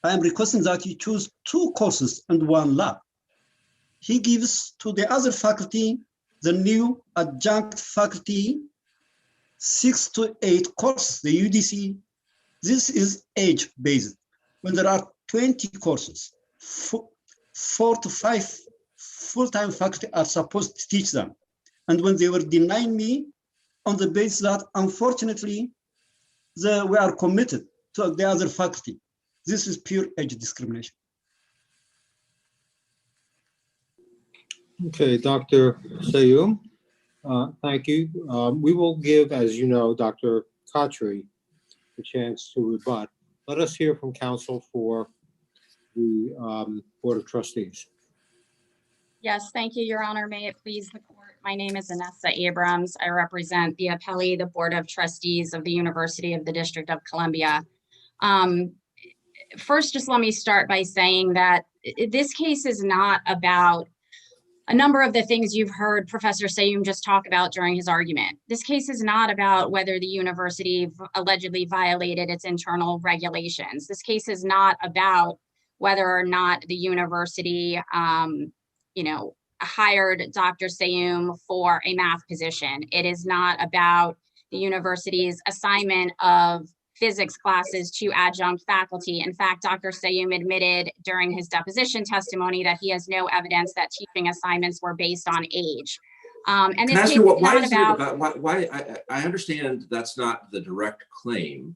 I am requesting that you choose 2 courses and 1 lab. He gives to the other faculty, the new adjunct faculty, 6 to 8 courses. The UDC, this is age-based. When there are 20 courses. 4 to 5 full-time faculty are supposed to teach them. And when they were denying me on the basis that, unfortunately, we are committed to the other faculty. This is pure age discrimination.
Okay, Dr. Sayoum, thank you. We will give, as you know, Dr. Khatri a chance to rebut. Let us hear from counsel for the Board of Trustees.
Yes, thank you, Your Honor. May it please the court. My name is Anessa Abrams. I represent the appellee, the Board of Trustees of the University of the District of Columbia. First, just let me start by saying that this case is not about a number of the things you've heard Professor Sayoum just talk about during his argument. This case is not about whether the university allegedly violated its internal regulations. This case is not about whether or not the university, hired Dr. Sayoum for a math position. It is not about the university's assignment of physics classes to adjunct faculty. In fact, Dr. Sayoum admitted during his deposition testimony that he has no evidence that teaching assignments were based on age. And
Can
this
I ask
case
you,
is
why
not
is it
about,
about, why, I understand that's not the direct claim,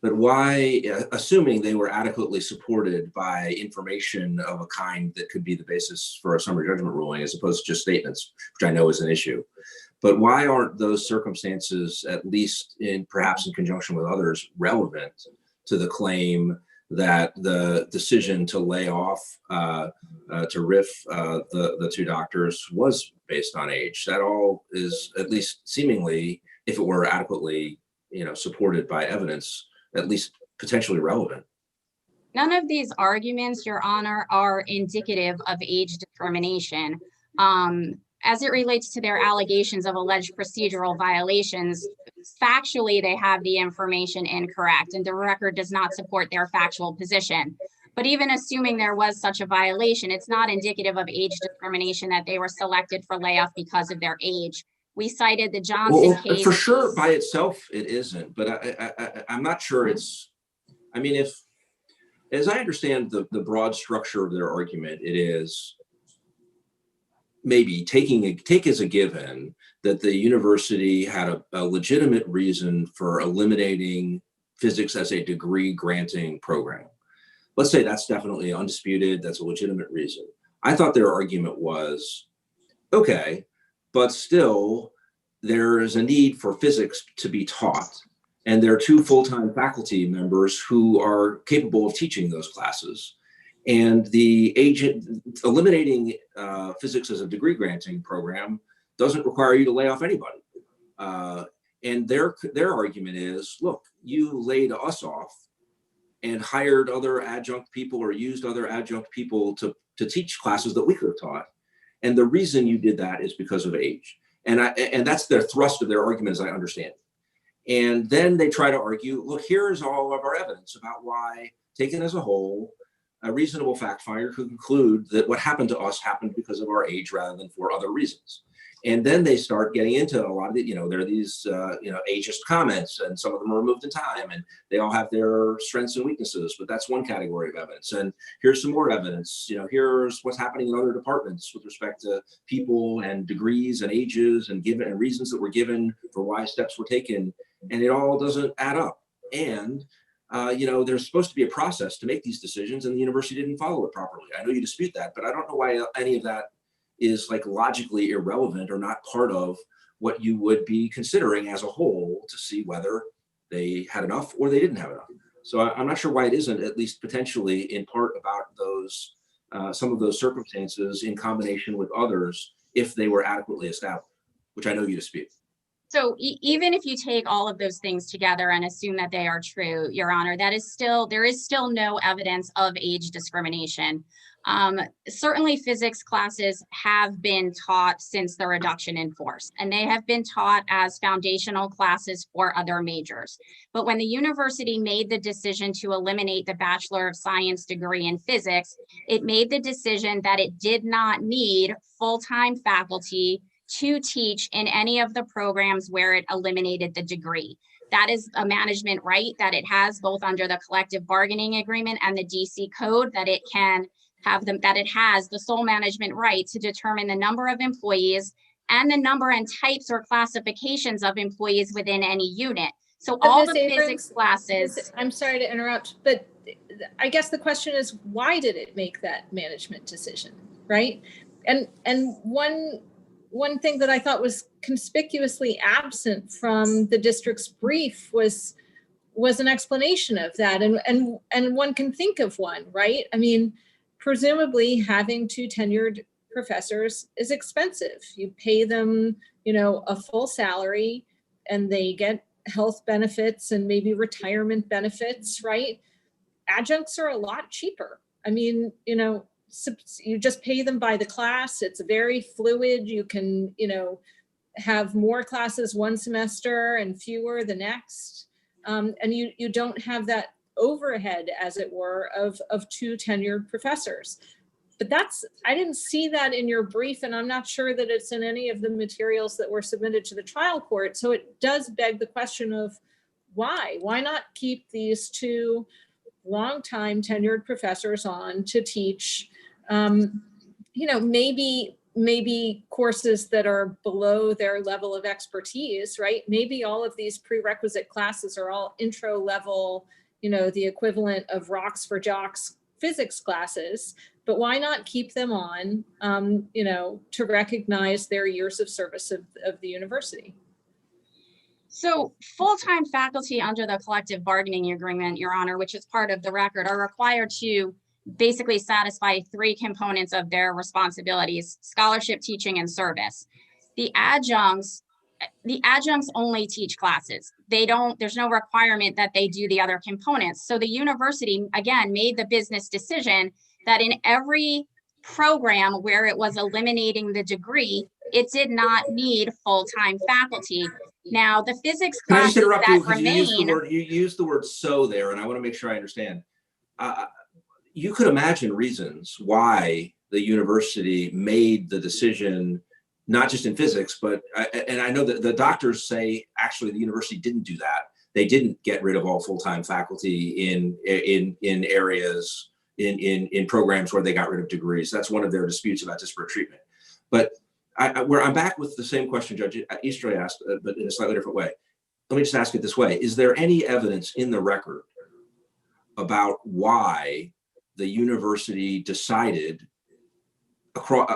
but why, assuming they were adequately supported by information of a kind that could be the basis for a summary judgment ruling, as opposed to just statements, which I know is an issue. But why aren't those circumstances, at least perhaps in conjunction with others, relevant to the claim that the decision to lay off, to RIF the two doctors was based on age? That all is, at least seemingly, if it were adequately, supported by evidence, at least potentially relevant.
none of these arguments, Your Honor, are indicative of age discrimination. As it relates to their allegations of alleged procedural violations, factually, they have the information incorrect, and the record does not support their factual position. But even assuming there was such a violation, it's not indicative of age discrimination that they were selected for layoff because of their age. We cited the Johnson case.
For sure, by itself, it isn't. But I'm not sure it's. I mean, as I understand the broad structure of their argument, it is maybe take as a given that the university had a legitimate reason for eliminating physics as a degree granting program. Let's say that's definitely undisputed. That's a legitimate reason. I thought their argument was, okay, but still there is a need for physics to be taught. And there are two full-time faculty members who are capable of teaching those classes. And eliminating physics as a degree granting program doesn't require you to lay off anybody. And their argument is, look, you laid us off and hired other adjunct people or used other adjunct people to teach classes that we could have taught. And the reason you did that is because of age. And that's their thrust of their argument, as I understand it. And then they try to argue, look, here's all of our evidence about why, taken as a whole, a reasonable fact finder could conclude that what happened to us happened because of our age rather than for other reasons. And then they start getting into a lot of the, there are these, ageist comments, and some of them are removed in time, and they all have their strengths and weaknesses, but that's one category of evidence. And here's some more evidence, here's what's happening in other departments with respect to people and degrees and ages and reasons that were given for why steps were taken. And it all doesn't add up. And there's supposed to be a process to make these decisions, and the university didn't follow it properly. I know you dispute that, but I don't know why any of that is logically irrelevant or not part of what you would be considering as a whole to see whether they had enough or they didn't have enough. So I'm not sure why it isn't, at least potentially in part about those, some of those circumstances in combination with others, if they were adequately established, which I know you dispute.
So even if you take all of those things together and assume that they are true, Your Honor, there is still no evidence of age discrimination. Certainly physics classes have been taught since the reduction in force, and they have been taught as foundational classes for other majors. But when the university made the decision to eliminate the Bachelor of Science degree in physics, it made the decision that it did not need full-time faculty to teach in any of the programs where it eliminated the degree. That is a management right that it has both under the collective bargaining agreement and the DC code, that it can have them, that it has the sole management right to determine the number of employees and the number and types or classifications of employees within any unit. So
But
all
Ms.
the
Abrams,
physics classes.
I'm sorry to interrupt, but I guess the question is, why did it make that management decision, right? And one thing that I thought was conspicuously absent from the district's brief was an explanation of that. And one can think of one, right? I mean, presumably having 2 tenured professors is expensive. You pay them, a full salary, and they get health benefits and maybe retirement benefits, right? Adjuncts are a lot cheaper. I mean, you just pay them by the class. It's very fluid. You can, have more classes one semester and fewer the next. And you don't have that overhead, as it were, of 2 tenured professors. But I didn't see that in your brief, and I'm not sure that it's in any of the materials that were submitted to the trial court. So it does beg the question of why not keep these 2 longtime tenured professors on to teach, maybe courses that are below their level of expertise, right? Maybe all of these prerequisite classes are all intro level, the equivalent of Rocks for Jocks physics classes, but why not keep them on, to recognize their years of service of the university?
So full-time faculty under the collective bargaining agreement, Your Honor, which is part of the record, are required to basically satisfy 3 components of their responsibilities: scholarship, teaching, and service. The adjuncts only teach classes. There's no requirement that they do the other components. So the university, again, made the business decision that in every program where it was eliminating the degree, it did not need full-time faculty. Now, the physics
Can I just
classes
interrupt you,
that
because
remain.
you used the word "so" there, and I want to make sure I understand. You could imagine reasons why the university made the decision, not just in physics, but and I know that the doctors say actually the university didn't do that. They didn't get rid of all full-time faculty in areas in programs where they got rid of degrees. That's one of their disputes about disparate treatment. But where I'm back with the same question Judge Easterly asked, but in a slightly different way. Let me just ask it this way: is there any evidence in the record about why the university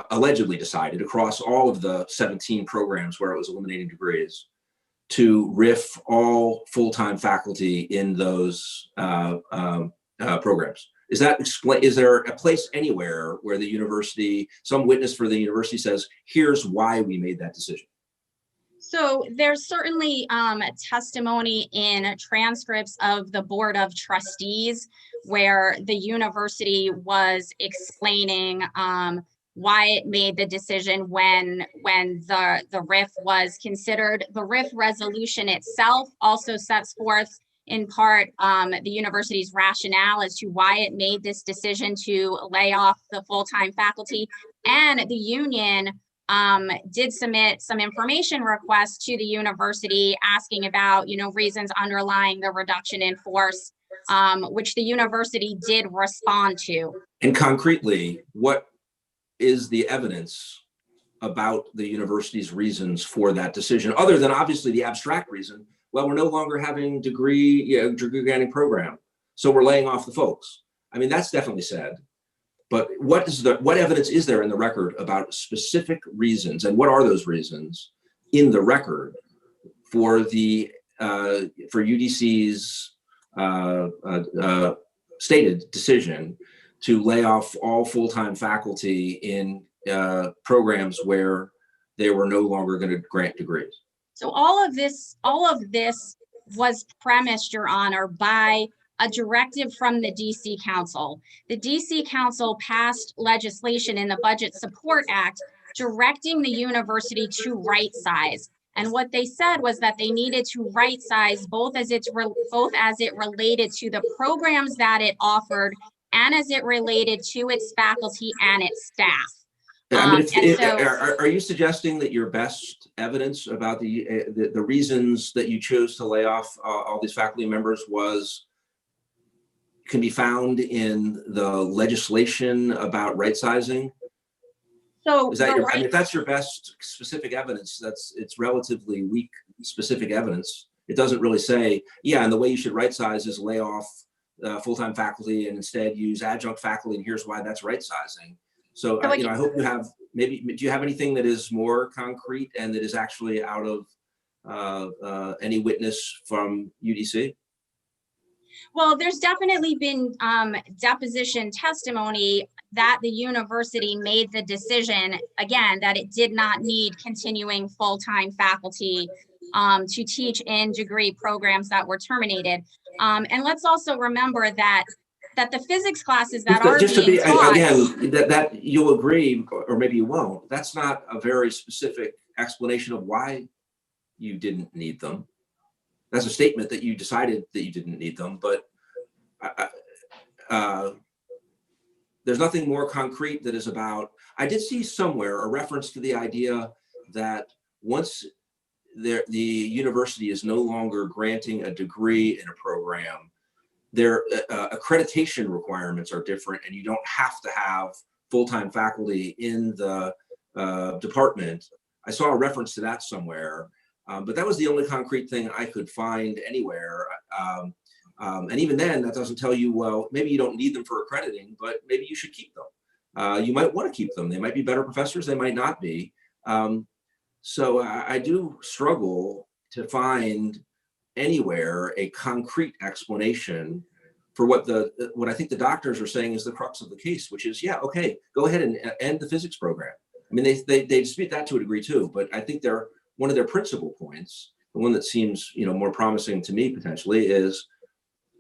allegedly decided across all of the 17 programs where it was eliminating degrees to RIF all full-time faculty in those programs? Is there a place anywhere where the university, some witness for the university says, here's why we made that decision?
So there's certainly testimony in transcripts of the Board of Trustees where the university was explaining why it made the decision when the RIF was considered. The RIF resolution itself also sets forth in part the university's rationale as to why it made this decision to lay off the full-time faculty. And the union did submit some information requests to the university asking about, reasons underlying the reduction in force, which the university did respond to.
And concretely, what is the evidence about the university's reasons for that decision, other than obviously the abstract reason? Well, we're no longer having degree granting program, so we're laying off the folks. I mean, that's definitely said. But what evidence is there in the record about specific reasons, and what are those reasons in the record for UDC's stated decision to lay off all full-time faculty in programs where they were no longer going to grant degrees?
So all of this was premised, Your Honor, by a directive from the DC Council. The DC Council passed legislation in the Budget Support Act directing the university to right size. And what they said was that they needed to right size both as it related to the programs that it offered and as it related to its faculty and its staff.
I mean,
And so-
are you suggesting that your best evidence about the reasons that you chose to lay off all these faculty members can be found in the legislation about right sizing?
So
Is that
the
I mean,
right-
if that's your best specific evidence, it's relatively weak specific evidence. It doesn't really say, yeah, and the way you should right size is lay off full-time faculty and instead use adjunct faculty, and here's why that's right sizing. So,
So
you know, I hope you have maybe, do you have anything that is more concrete and that is actually out of any witness from UDC?
Well, there's definitely been deposition testimony that the university made the decision, again, that it did not need continuing full-time faculty to teach in degree programs that were terminated. And let's also remember that the physics classes that are
Just to
being
be,
taught.
again, that you'll agree, or maybe you won't, that's not a very specific explanation of why you didn't need them. That's a statement that you decided that you didn't need them, but there's nothing more concrete that is about. I did see somewhere a reference to the idea that once the university is no longer granting a degree in a program, their accreditation requirements are different, and you don't have to have full-time faculty in the department. I saw a reference to that somewhere, but that was the only concrete thing I could find anywhere. And even then, that doesn't tell you, well, maybe you don't need them for accrediting, but maybe you should keep them. You might want to keep them. They might be better professors. They might not be. So I do struggle to find anywhere a concrete explanation for what I think the doctors are saying is the crux of the case, which is, yeah, okay, go ahead and end the physics program. I mean, they dispute that to a degree too, but I think one of their principal points, the one that seems, you know, more promising to me potentially, is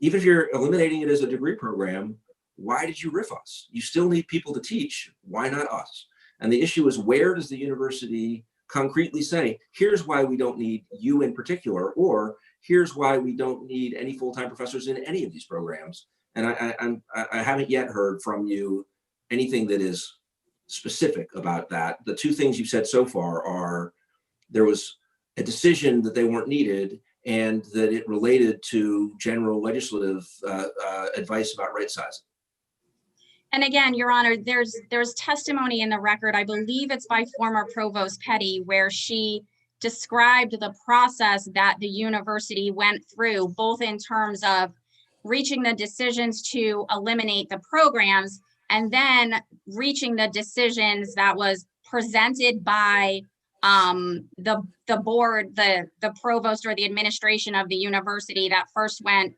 even if you're eliminating it as a degree program, why did you riff us? You still need people to teach. Why not us? And the issue is, where does the university concretely say, here's why we don't need you in particular, or here's why we don't need any full-time professors in any of these programs? And I haven't yet heard from you anything that is specific about that. The two things you've said so far are there was a decision that they weren't needed, and that it related to general legislative advice about right sizing.
And again, Your Honor, there's testimony in the record, I believe it's by former Provost Petty, where she described the process that the university went through, both in terms of reaching the decisions to eliminate the programs, and then reaching the decisions that was presented by the board, the provost or the administration of the university, that first went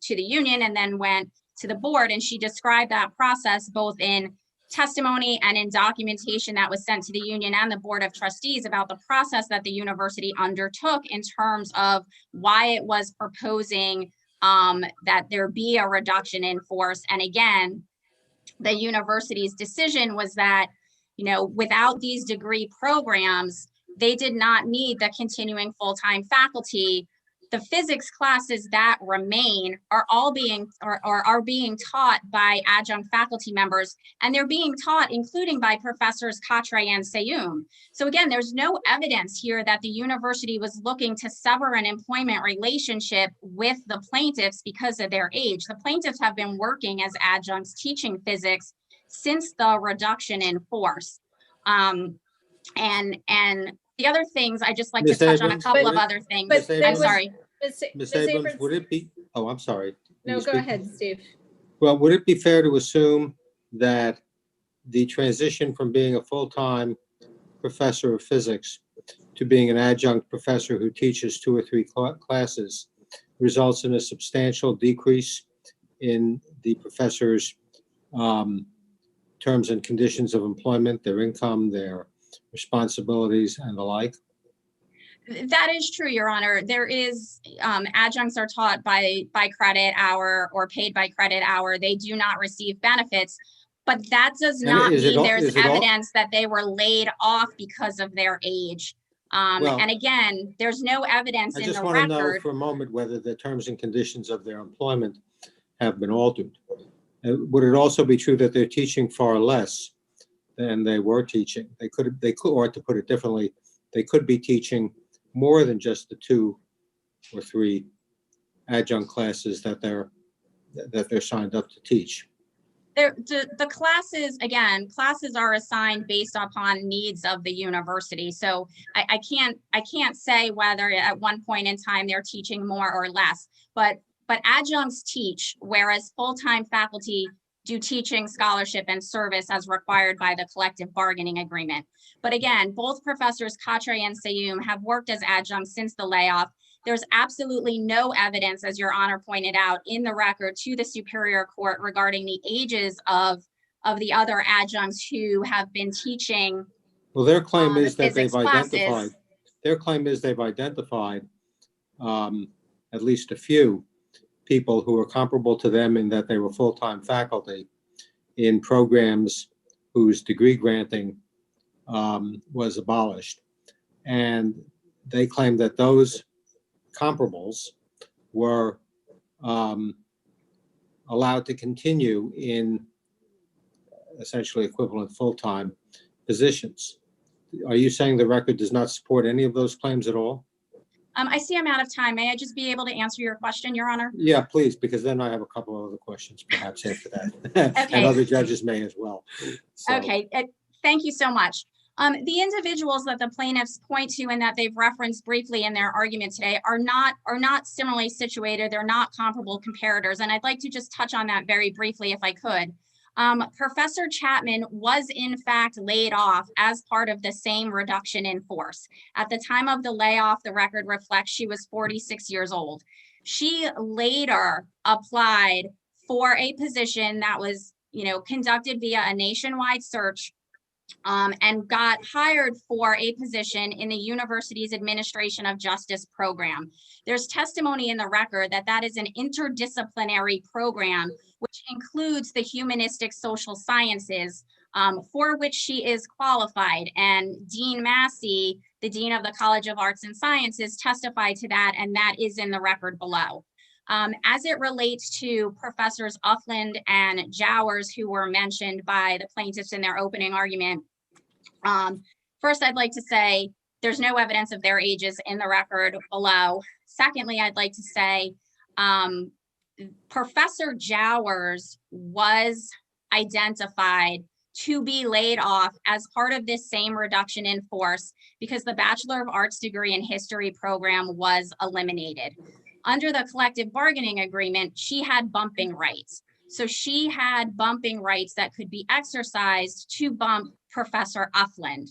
to the union and then went to the board. And she described that process both in testimony and in documentation that was sent to the union and the board of trustees about the process that the university undertook in terms of why it was proposing that there be a reduction in force. And again, the university's decision was that, you know, without these degree programs, they did not need the continuing full-time faculty. The physics classes that remain are all being are being taught by adjunct faculty members, and they're being taught including by professors Khatri and Seyum. So again, there's no evidence here that the university was looking to sever an employment relationship with the plaintiffs because of their age. The plaintiffs have been working as adjuncts teaching physics since the reduction in force. And the other things, I just like to touch on a couple of other things.
But
I'm sorry.
Ms. Abrams, would it be, oh, I'm sorry.
No, go ahead, Steve.
Well, would it be fair to assume that the transition from being a full-time professor of physics to being an adjunct professor who teaches 2 or 3 classes results in a substantial decrease in the professor's terms and conditions of employment, their income, their responsibilities, and the like?
That is true, Your Honor. There is, adjuncts are taught by credit hour or paid by credit hour. They do not receive benefits, but that does not mean there's evidence that they were laid off because of their age. And again, there's no evidence in the record.
I just want to know for a moment whether the terms and conditions of their employment have been altered. Would it also be true that they're teaching far less than they were teaching. They could, or to put it differently, they could be teaching more than just the 2 or 3 adjunct classes that they're signed up to teach.
The classes, again, classes are assigned based upon needs of the university. So I can't say whether at one point in time they're teaching more or less, but adjuncts teach, whereas full-time faculty do teaching, scholarship, and service as required by the collective bargaining agreement. But again, both Professors Khatri and Sayoum have worked as adjuncts since the layoff. There's absolutely no evidence, as Your Honor pointed out, in the record to the Superior Court regarding the ages of the other adjuncts who have been teaching.
Well, their claim is that
physics
they've
classes.
identified. Their claim is they've identified at least a few people who are comparable to them in that they were full-time faculty in programs whose degree granting was abolished, and they claim that those comparables were allowed to continue in essentially equivalent full-time positions. Are you saying the record does not support any of those claims at all?
I see I'm out of time. May I just be able to answer your question, Your Honor?
Yeah, please, because then I have a couple of other questions perhaps after that.
Okay.
And other judges may as well. So,
Okay, thank you so much. The individuals that the plaintiffs point to and that they've referenced briefly in their argument today are not similarly situated. They're not comparable comparators. And I'd like to just touch on that very briefly if I could. Professor Chapman was in fact laid off as part of the same reduction in force. At the time of the layoff, the record reflects she was 46 years old. She later applied for a position that was, conducted via a nationwide search and got hired for a position in the university's Administration of Justice program. There's testimony in the record that that is an interdisciplinary program, which includes the humanistic social sciences, for which she is qualified. And Dean Massey, the Dean of the College of Arts and Sciences, testified to that, and that is in the record below. As it relates to Professors Ufland and Jowers, who were mentioned by the plaintiffs in their opening argument, first, I'd like to say there's no evidence of their ages in the record below. Secondly, I'd like to say Professor Jowers was identified to be laid off as part of this same reduction in force because the Bachelor of Arts degree in History program was eliminated. Under the collective bargaining agreement, she had bumping rights. So she had bumping rights that could be exercised to bump Professor Ufland.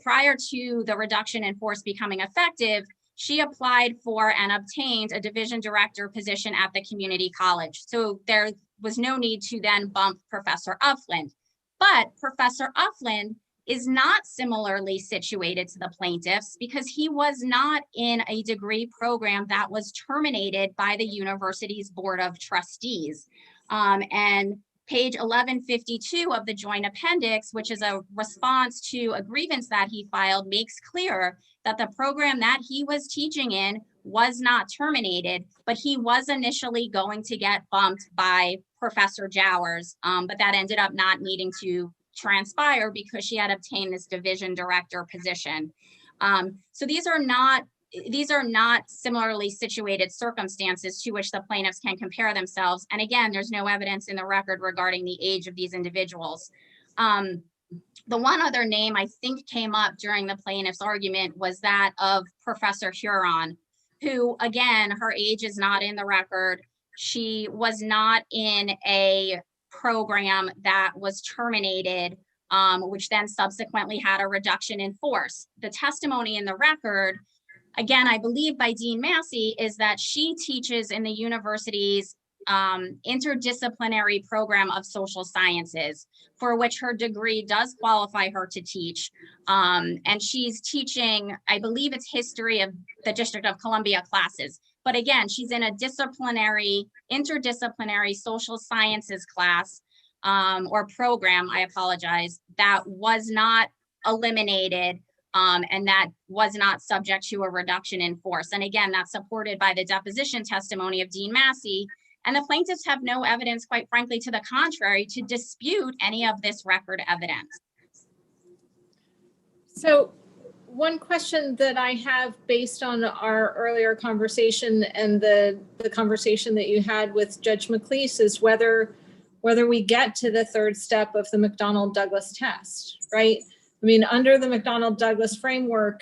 Prior to the reduction in force becoming effective, she applied for and obtained a division director position at the community college. So there was no need to then bump Professor Ufland. But Professor Ufland is not similarly situated to the plaintiffs because he was not in a degree program that was terminated by the university's Board of Trustees. And page 1152 of the joint appendix, which is a response to a grievance that he filed, makes clear that the program that he was teaching in was not terminated, but he was initially going to get bumped by Professor Jowers, but that ended up not needing to transpire because she had obtained this division director position. So these are not similarly situated circumstances to which the plaintiffs can compare themselves. And again, there's no evidence in the record regarding the age of these individuals. The one other name I think came up during the plaintiff's argument was that of Professor Huron, who again, her age is not in the record. She was not in a program that was terminated, which then subsequently had a reduction in force. The testimony in the record, again, I believe by Dean Massey, is that she teaches in the university's interdisciplinary program of social sciences, for which her degree does qualify her to teach. And she's teaching, I believe it's history of the District of Columbia classes. But again, she's in a interdisciplinary social sciences class or program, I apologize, that was not eliminated and that was not subject to a reduction in force. And again, that's supported by the deposition testimony of Dean Massey, And the plaintiffs have no evidence, quite frankly, to the contrary, to dispute any of this record evidence.
So one question that I have based on our earlier conversation and the conversation that you had with Judge McLeese is whether we get to the third step of the McDonnell-Douglas test, right? I mean, under the McDonnell-Douglas framework,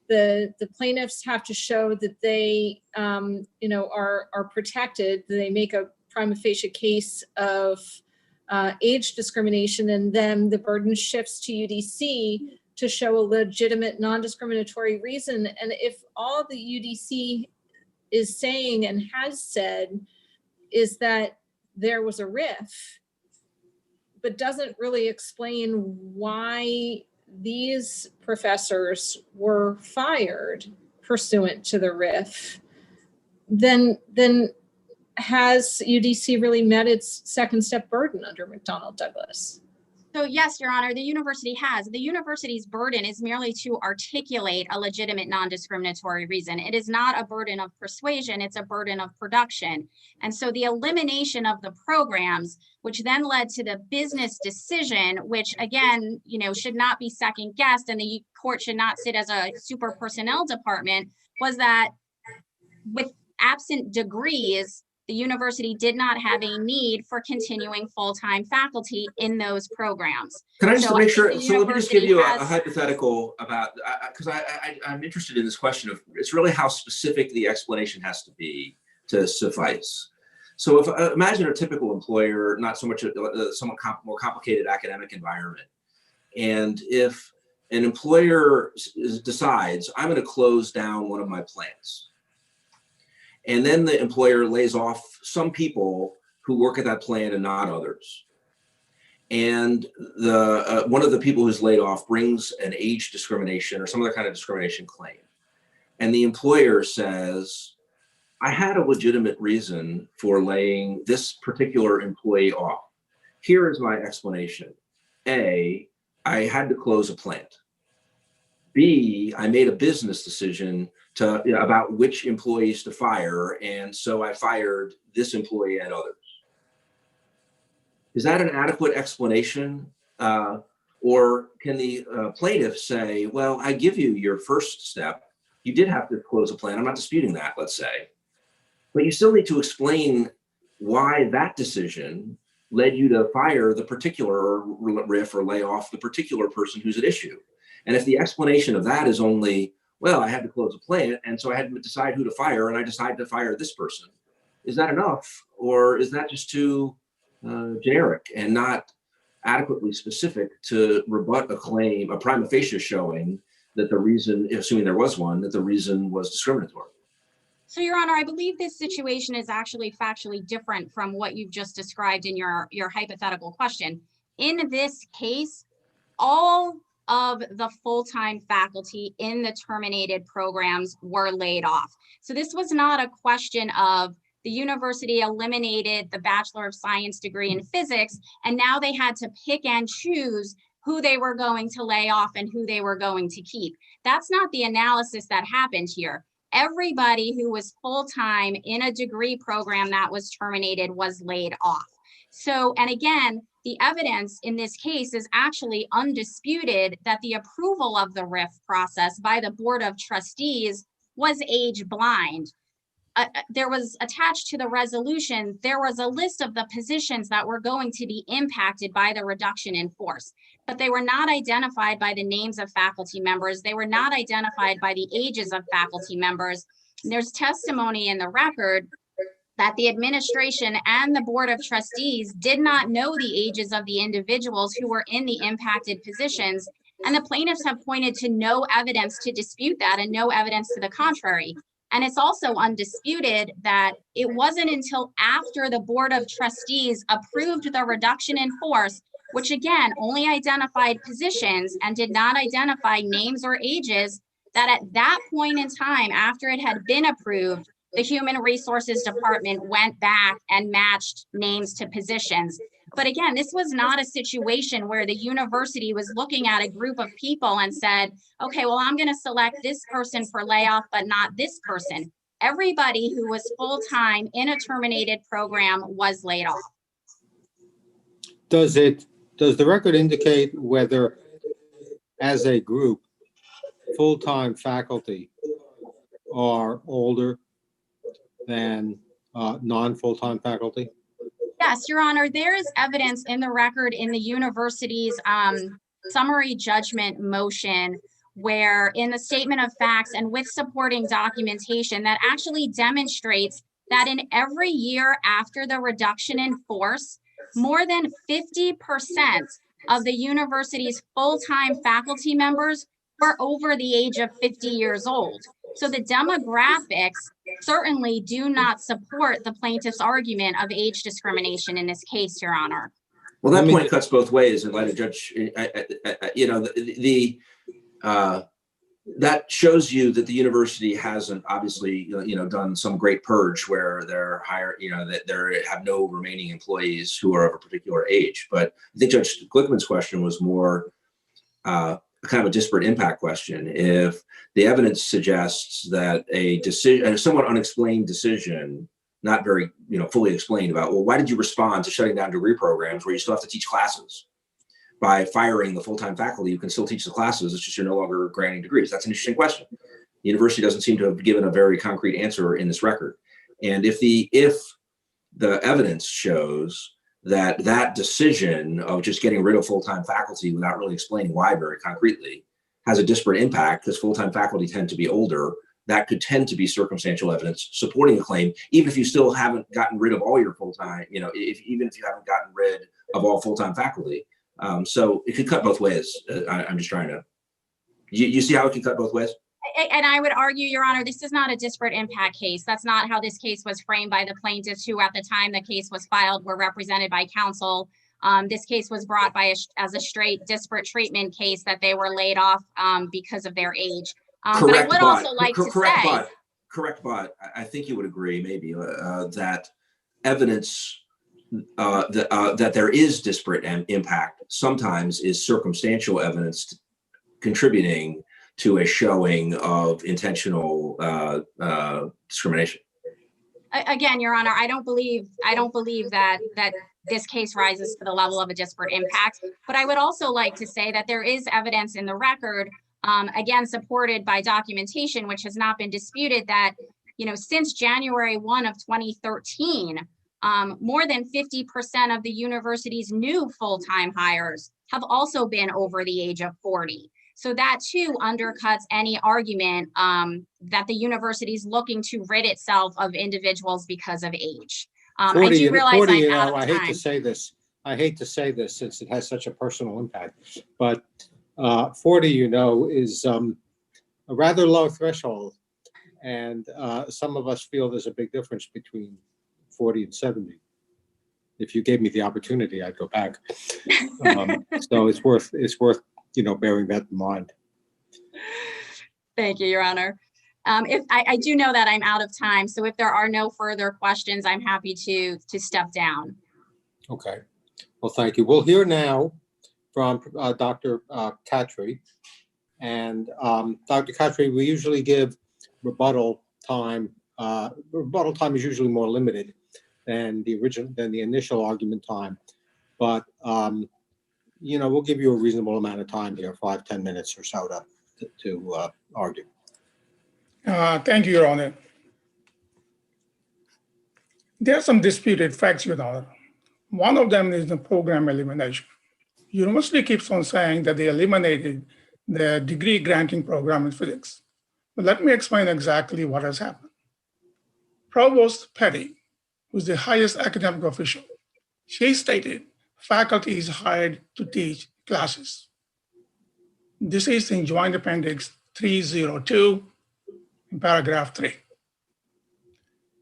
the plaintiffs have to show that they, are protected. They make a prima facie case of age discrimination, and then the burden shifts to UDC to show a legitimate non-discriminatory reason. And if all the UDC is saying and has said is that there was a RIF, but doesn't really explain why these professors were fired pursuant to the RIF, then has UDC really met its second step burden under McDonnell-Douglas?
So yes, Your Honor, the university has. The university's burden is merely to articulate a legitimate non-discriminatory reason. It is not a burden of persuasion, it's a burden of production. And so the elimination of the programs, which then led to the business decision, which again, should not be second guessed, and the court should not sit as a super personnel department, was that with absent degrees, the university did not have a need for continuing full-time faculty in those programs.
Can I just make sure? So let me just give you a
has-
hypothetical about, because I'm interested in this question of, it's really how specific the explanation has to be to suffice. So if imagine a typical employer, not so much a somewhat more complicated academic environment. And if an employer decides, I'm going to close down one of my plants, and then the employer lays off some people who work at that plant and not others. And the one of the people who's laid off brings an age discrimination or some other kind of discrimination claim. And the employer says, I had a legitimate reason for laying this particular employee off. Here is my explanation. A, I had to close a plant. B, I made a business decision about which employees to fire, and so I fired this employee and others. Is that an adequate explanation? Or can the plaintiff say, well, I give you your first step. You did have to close a plant. I'm not disputing that, let's say. But you still need to explain why that decision led you to fire the particular RIF or lay off the particular person who's at issue. And if the explanation of that is only, well, I had to close a plant, and so I had to decide who to fire, and I decided to fire this person, is that enough? Or is that just too generic and not adequately specific to rebut a claim, a prima facie showing that the reason, assuming there was one, that the reason was discriminatory?
So, Your Honor, I believe this situation is actually factually different from what you've just described in your hypothetical question. In this case, all of the full-time faculty in the terminated programs were laid off. So this was not a question of the university eliminated the Bachelor of Science degree in physics, and now they had to pick and choose who they were going to lay off and who they were going to keep. That's not the analysis that happened here. Everybody who was full-time in a degree program that was terminated was laid off. So, and again, the evidence in this case is actually undisputed that the approval of the RIF process by the Board of Trustees was age blind. There was attached to the resolution, there was a list of the positions that were going to be impacted by the reduction in force, but they were not identified by the names of faculty members. They were not identified by the ages of faculty members. And there's testimony in the record that the administration and the Board of Trustees did not know the ages of the individuals who were in the impacted positions. And the plaintiffs have pointed to no evidence to dispute that and no evidence to the contrary. And it's also undisputed that it wasn't until after the Board of Trustees approved the reduction in force, which again, only identified positions and did not identify names or ages, that at that point in time, after it had been approved, the Human Resources Department went back and matched names to positions. But again, this was not a situation where the university was looking at a group of people and said, okay, well, I'm going to select this person for layoff, but not this person. everybody who was full-time in a terminated program was laid off.
Does the record indicate whether, as a group, full-time faculty are older than non-full-time faculty?
Yes, Your Honor, there is evidence in the record in the university's summary judgment motion where in the statement of facts and with supporting documentation that actually demonstrates that in every year after the reduction in force, more than 50% of the university's full-time faculty members were over the age of 50 years old. So the demographics certainly do not support the plaintiff's argument of age discrimination in this case, Your Honor.
Well, that point cuts both ways in light of Judge, that shows you that the university hasn't obviously, done some great purge where they're that they have no remaining employees who are of a particular age. But I think Judge Glickman's question was more kind of a disparate impact question. If the evidence suggests that a somewhat unexplained decision, not very fully explained about, well, why did you respond to shutting down degree programs where you still have to teach classes? By firing the full-time faculty, you can still teach the classes, it's just you're no longer granting degrees. That's an interesting question. The university doesn't seem to have given a very concrete answer in this record. And if the evidence shows that decision of just getting rid of full-time faculty without really explaining why very concretely has a disparate impact, because full-time faculty tend to be older, that could tend to be circumstantial evidence supporting a claim, even if you still haven't gotten rid of all your full-time, even if you haven't gotten rid of all full-time faculty. So it could cut both ways. I'm just trying to, you see how it can cut both ways?
And I would argue, Your Honor, this is not a disparate impact case. That's not how this case was framed by the plaintiffs who at the time the case was filed were represented by counsel. This case was brought as a straight disparate treatment case that they were laid off because of their age. But I would also like to say.
Correct, but I think you would agree maybe that evidence that there is disparate impact sometimes is circumstantial evidence contributing to a showing of intentional discrimination.
Again, Your Honor, I don't believe that this case rises to the level of a disparate impact. But I would also like to say that there is evidence in the record, again, supported by documentation, which has not been disputed, that since January 1 of 2013, more than 50% of the university's new full-time hires have also been over the age of 40. So that too undercuts any argument that the university is looking to rid itself of individuals because of age. I do realize I'm out of time.
I hate to say this since it has such a personal impact, but 40, is a rather low threshold. And some of us feel there's a big difference between 40 and 70. If you gave me the opportunity, I'd go back. So it's worth bearing that in mind.
Thank you, Your Honor. If I do know that I'm out of time, so if there are no further questions, I'm happy to step down.
Okay. Well, thank you. We'll hear now from Dr. Khatri. And Dr. Khatri, we usually give rebuttal time. Rebuttal time is usually more limited than the initial argument time, but we'll give you a reasonable amount of time here, 5-10 minutes or so to argue.
Thank you, Your Honor. There are some disputed facts, Your Honor. One of them is the program elimination. University keeps on saying that they eliminated the degree granting program in physics. But let me explain exactly what has happened. Provost Petty, who's the highest academic official, she stated faculty is hired to teach classes. This is in Joint Appendix 302 in paragraph 3.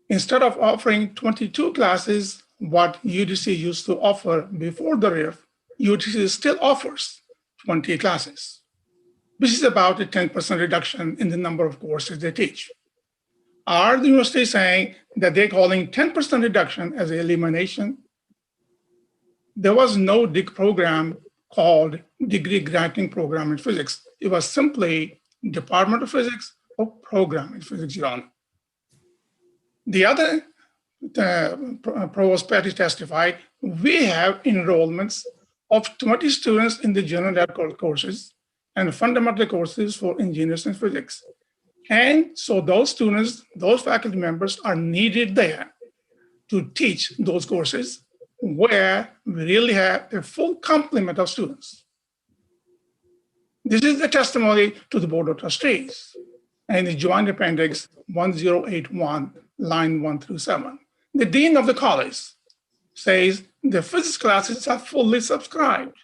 Instead of offering 22 classes, what UDC used to offer before the RIF, UDC still offers 20 classes, which is about a 10% reduction in the number of courses they teach. Are the university saying that they're calling 10% reduction as an elimination? There was no DIG program called Degree Granting Program in Physics. It was simply Department of Physics or Program in Physics, Your Honor. The other, Provost Petty testified, we have enrollments of 20 students in the general ed courses and fundamental courses for engineers and physics. And so those students, those faculty members are needed there to teach those courses where we really have a full complement of students. This is the testimony to the Board of Trustees and the Joint Appendix 1081, line 1 through 7. The Dean of the college says the physics classes are fully subscribed.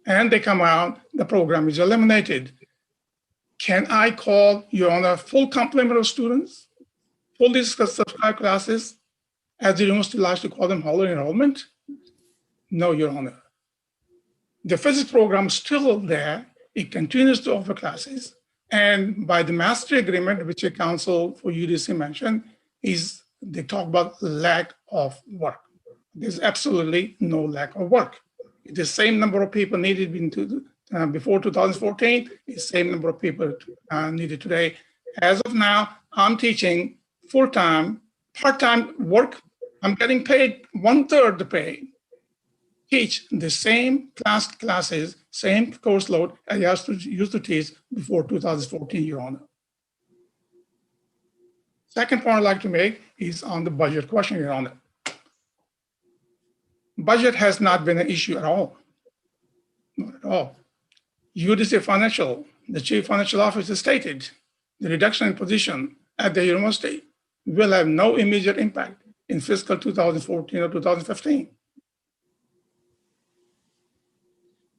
And they come out, the program is eliminated. Can I call, Your Honor, full complement of students, fully subscribed classes, as the university likes to call them, whole enrollment? No, Your Honor. The physics program is still there. It continues to offer classes. And by the mastery agreement, which the counsel for UDC mentioned, is they talk about lack of work. There's absolutely no lack of work. The same number of people needed before 2014, the same number of people needed today. As of now, I'm teaching full-time, part-time work. I'm getting paid 1/3 the pay. Teach the same classes, same course load I used to teach before 2014, Your Honor. Second point I'd like to make is on the budget question, Your Honor. Budget has not been an issue at all. Not at all. UDC Financial, the Chief Financial Officer stated, the reduction in position at the university will have no immediate impact in fiscal 2014 or 2015.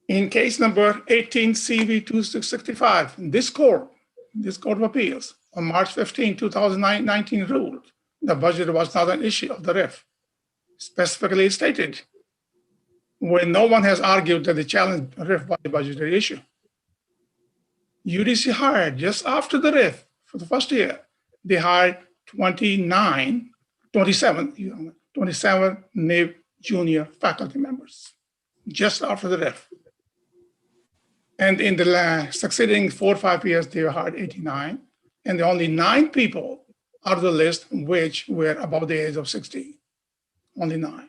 In case number 18 CV2665, this court of appeals on March 15, 2019 ruled the budget was not an issue of the RIF. Specifically stated, where no one has argued that the challenge RIF was a budgetary issue. UDC hired just after the RIF for the first year, they hired 27 NIB junior faculty members just after the RIF. And in the succeeding 4 or 5 years, they hired 89, and there are only 9 people out of the list which were above the age of 60, only 9.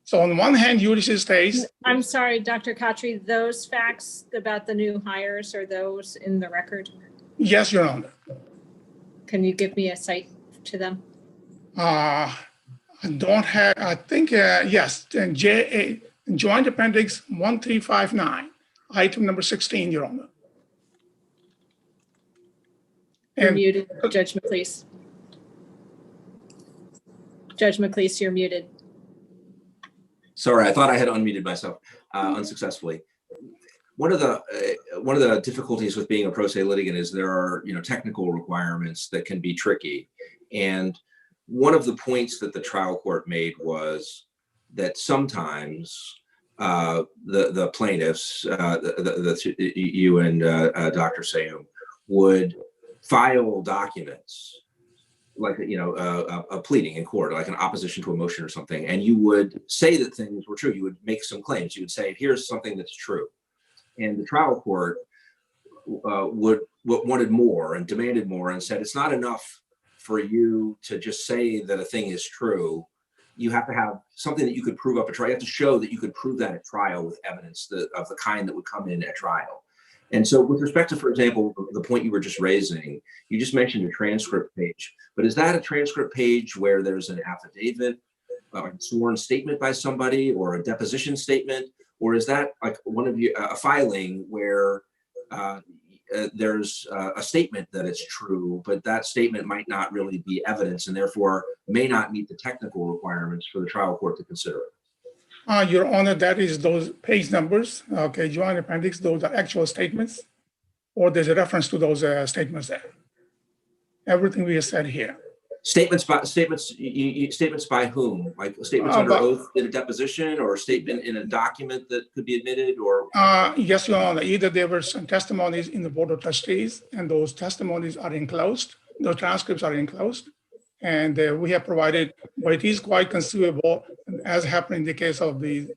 So on one hand, UDC states—
I'm sorry, Dr. Khatri, those facts about the new hires, are those in the record?
Yes, Your Honor.
Can you give me a cite to them?
I don't have, I think, yes, and Joint Appendix 1359, item number 16, Your Honor.
You're muted, Judge McLeese. Judge McLeese, you're muted.
Sorry, I thought I had unmuted myself unsuccessfully. One of the difficulties with being a pro se litigant is there are technical requirements that can be tricky. And one of the points that the trial court made was that sometimes the plaintiffs, you and Dr. Sayum, would file documents like a pleading in court, like an opposition to a motion or something, and you would say that things were true. You would make some claims. You would say, here's something that's true. And the trial court wanted more and demanded more and said, it's not enough for you to just say that a thing is true. You have to have something that you could prove up at trial. You have to show that you could prove that at trial with evidence of the kind that would come in at trial. And so with respect to, for example, the point you were just raising, you just mentioned a transcript page, but is that a transcript page where there's an affidavit, a sworn statement by somebody, or a deposition statement? Or is that like a filing where there's a statement that it's true, but that statement might not really be evidence and therefore may not meet the technical requirements for the trial court to consider it?
Your Honor, that is those page numbers, okay, Joint Appendix, those are actual statements, or there's a reference to those statements there. Everything we have said here.
Statements by whom? Like statements under oath in a deposition, or a statement in a document that could be admitted, or?
Yes, Your Honor. Either there were some testimonies in the Board of Trustees, and those testimonies are enclosed. Those transcripts are enclosed, and we have provided. But it is quite conceivable, as happened in the case of the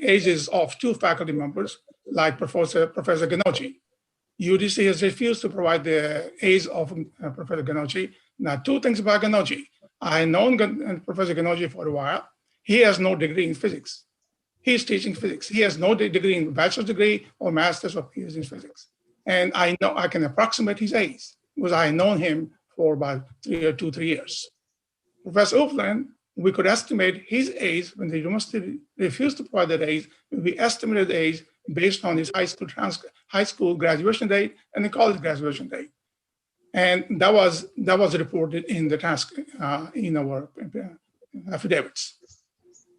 ages of 2 faculty members, like Professor Gannochi. UDC has refused to provide the age of Professor Gannochi, Now, two things about Ganoji. I known Professor Ganoji for a while. He has no degree in physics. He's teaching physics. He has no degree in bachelor's degree or master's or PhD in physics. And I know I can approximate his age because I known him for about 3 years. Professor Ufland, we could estimate his age when the university refused to provide that age. We estimated the age based on his high school graduation date and the college graduation date. And that was reported in the task in our affidavits.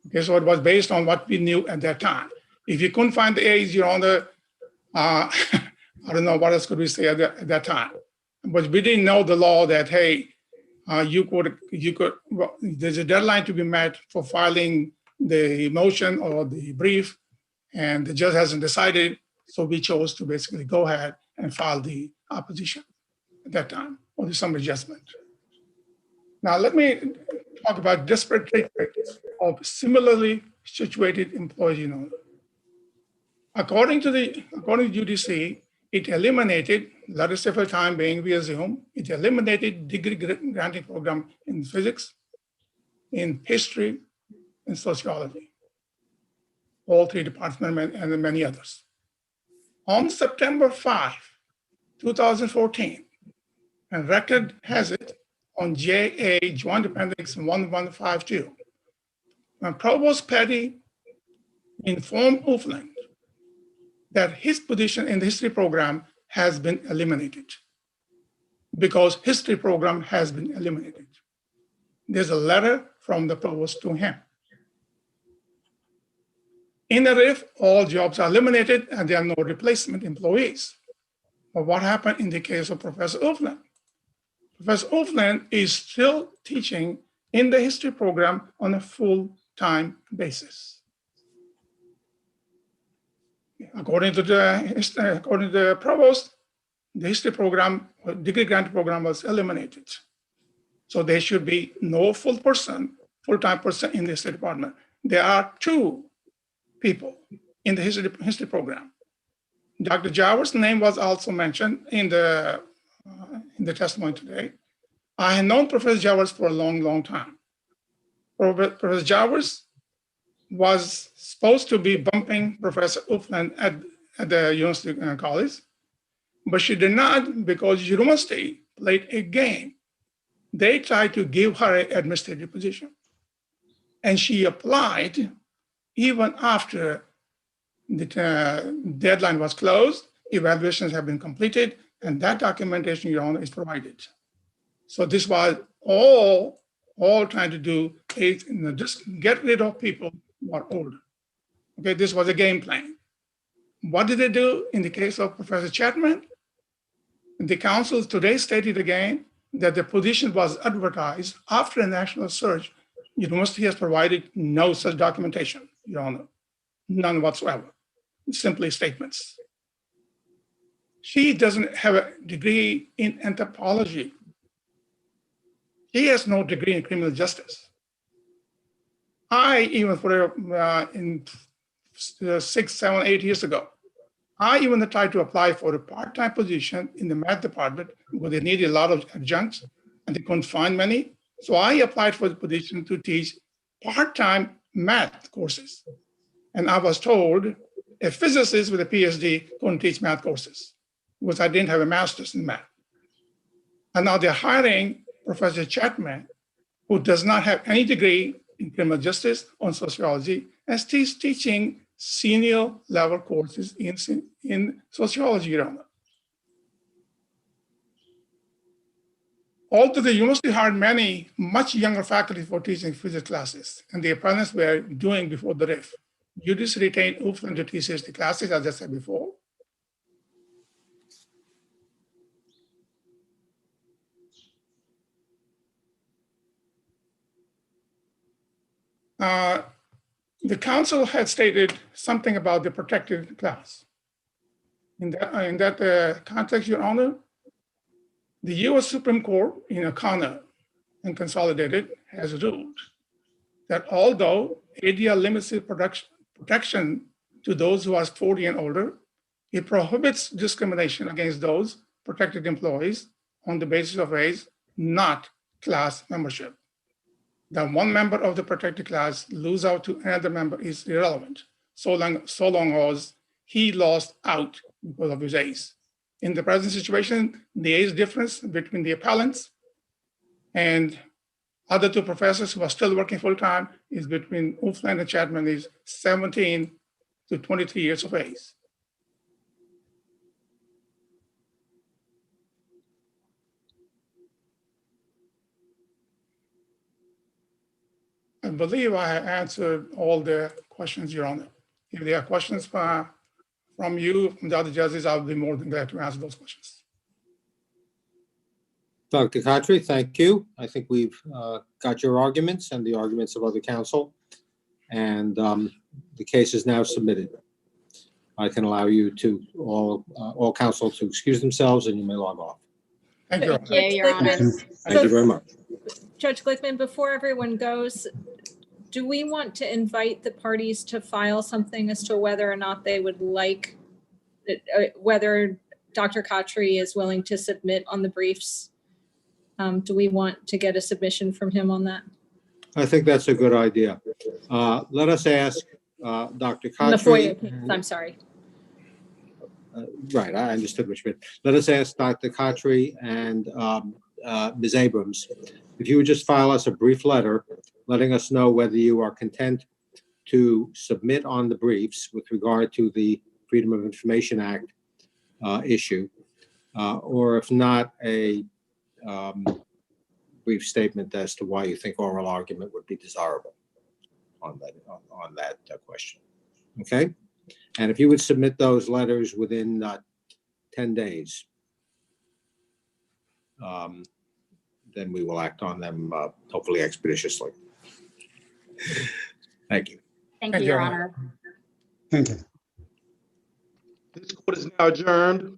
Okay, so it was based on what we knew at that time. If you couldn't find the age, you're on the, I don't know what else could we say at that time. But we didn't know the law that, hey, well, there's a deadline to be met for filing the motion or the brief, and the judge hasn't decided, so we chose to basically go ahead and file the opposition at that time, or the summary judgment. Now, let me talk about disparate treatment of similarly situated employees in owner. According to UDC, it eliminated, let us say for the time being, we assume, it eliminated degree granting program in physics, in history, and sociology, all three departments and many others. On September 5, 2014, and record has it on JA Joint Appendix 1152, when Provost Petty informed Ufland that his position in the history program has been eliminated because history program has been eliminated. There's a letter from the provost to him. In the RIF, all jobs are eliminated and there are no replacement employees. But what happened in the case of Professor Ufland? Professor Ufland is still teaching in the history program on a full-time basis. According to the provost, the history program, degree grant program was eliminated. So there should be no full-time person in the history department. There are two people in the history program. Dr. Jawor's name was also mentioned in the testimony today. I had known Professor Jawers for a long, long time. Professor Jawers was supposed to be bumping Professor Ufland at the University College, but she did not because university played a game. They tried to give her an administrative position. And she applied even after the deadline was closed, evaluations have been completed, and that documentation, Your Honor, is provided. So this was all trying to do is just get rid of people who are older. Okay, this was a game plan. What did they do in the case of Professor Chapman? The council today stated again that the position was advertised after a national search. University has provided no such documentation, Your Honor, none whatsoever, simply statements. She doesn't have a degree in anthropology. He has no degree in criminal justice. I, even in 6, 7, 8 years ago, I even tried to apply for a part-time position in the math department because they needed a lot of adjuncts and they couldn't find many. So I applied for the position to teach part-time math courses. And I was told a physicist with a PhD couldn't teach math courses because I didn't have a master's in math. And now they're hiring Professor Chapman, who does not have any degree in criminal justice or sociology, and he's teaching senior level courses in sociology, Your Honor. Although the university hired many much younger faculty for teaching physics classes, and the apprentices were doing before the RIF, UDC retained Ufland to teach the classes, as I said before. The council had stated something about the protected class. In that context, Your Honor, the U.S. Supreme Court in O'Connor and Consolidated has ruled that although ADL limits the protection to those who are 40 and older, it prohibits discrimination against those protected employees on the basis of age not class membership. That one member of the protected class lose out to another member is irrelevant, so long as he lost out because of his age. In the present situation, the age difference between the appellants and other two professors who are still working full-time is between Ufland and Chapman is 17 to 23 years of age. I believe I answered all the questions, Your Honor. If there are questions from you, from the other judges, I'll be more than glad to answer those questions.
Dr. Khatri, thank you. I think we've got your arguments and the arguments of other counsel. And the case is now submitted. I can allow you to, all counsel to excuse themselves and you may log off.
Thank you.
Thank you, Your Honor.
Thank you very much.
Judge Glickman, before everyone goes, do we want to invite the parties to file something as to whether or not they would like, whether Dr. Khatri is willing to submit on the briefs? Do we want to get a submission from him on that?
I think that's a good idea. Let us ask Dr.
On the FOIA
Khatri.
case, I'm sorry.
Right, I understood what you meant. Let us ask Dr. Khatri and Ms. Abrams, if you would just file us a brief letter letting us know whether you are content to submit on the briefs with regard to the Freedom of Information Act issue, or if not, a brief statement as to why you think oral argument would be desirable on that question. Okay? And if you would submit those letters within 10 days, then we will act on them hopefully expeditiously. Thank you.
Thank you, Your Honor.
Thank you.
This court is now adjourned.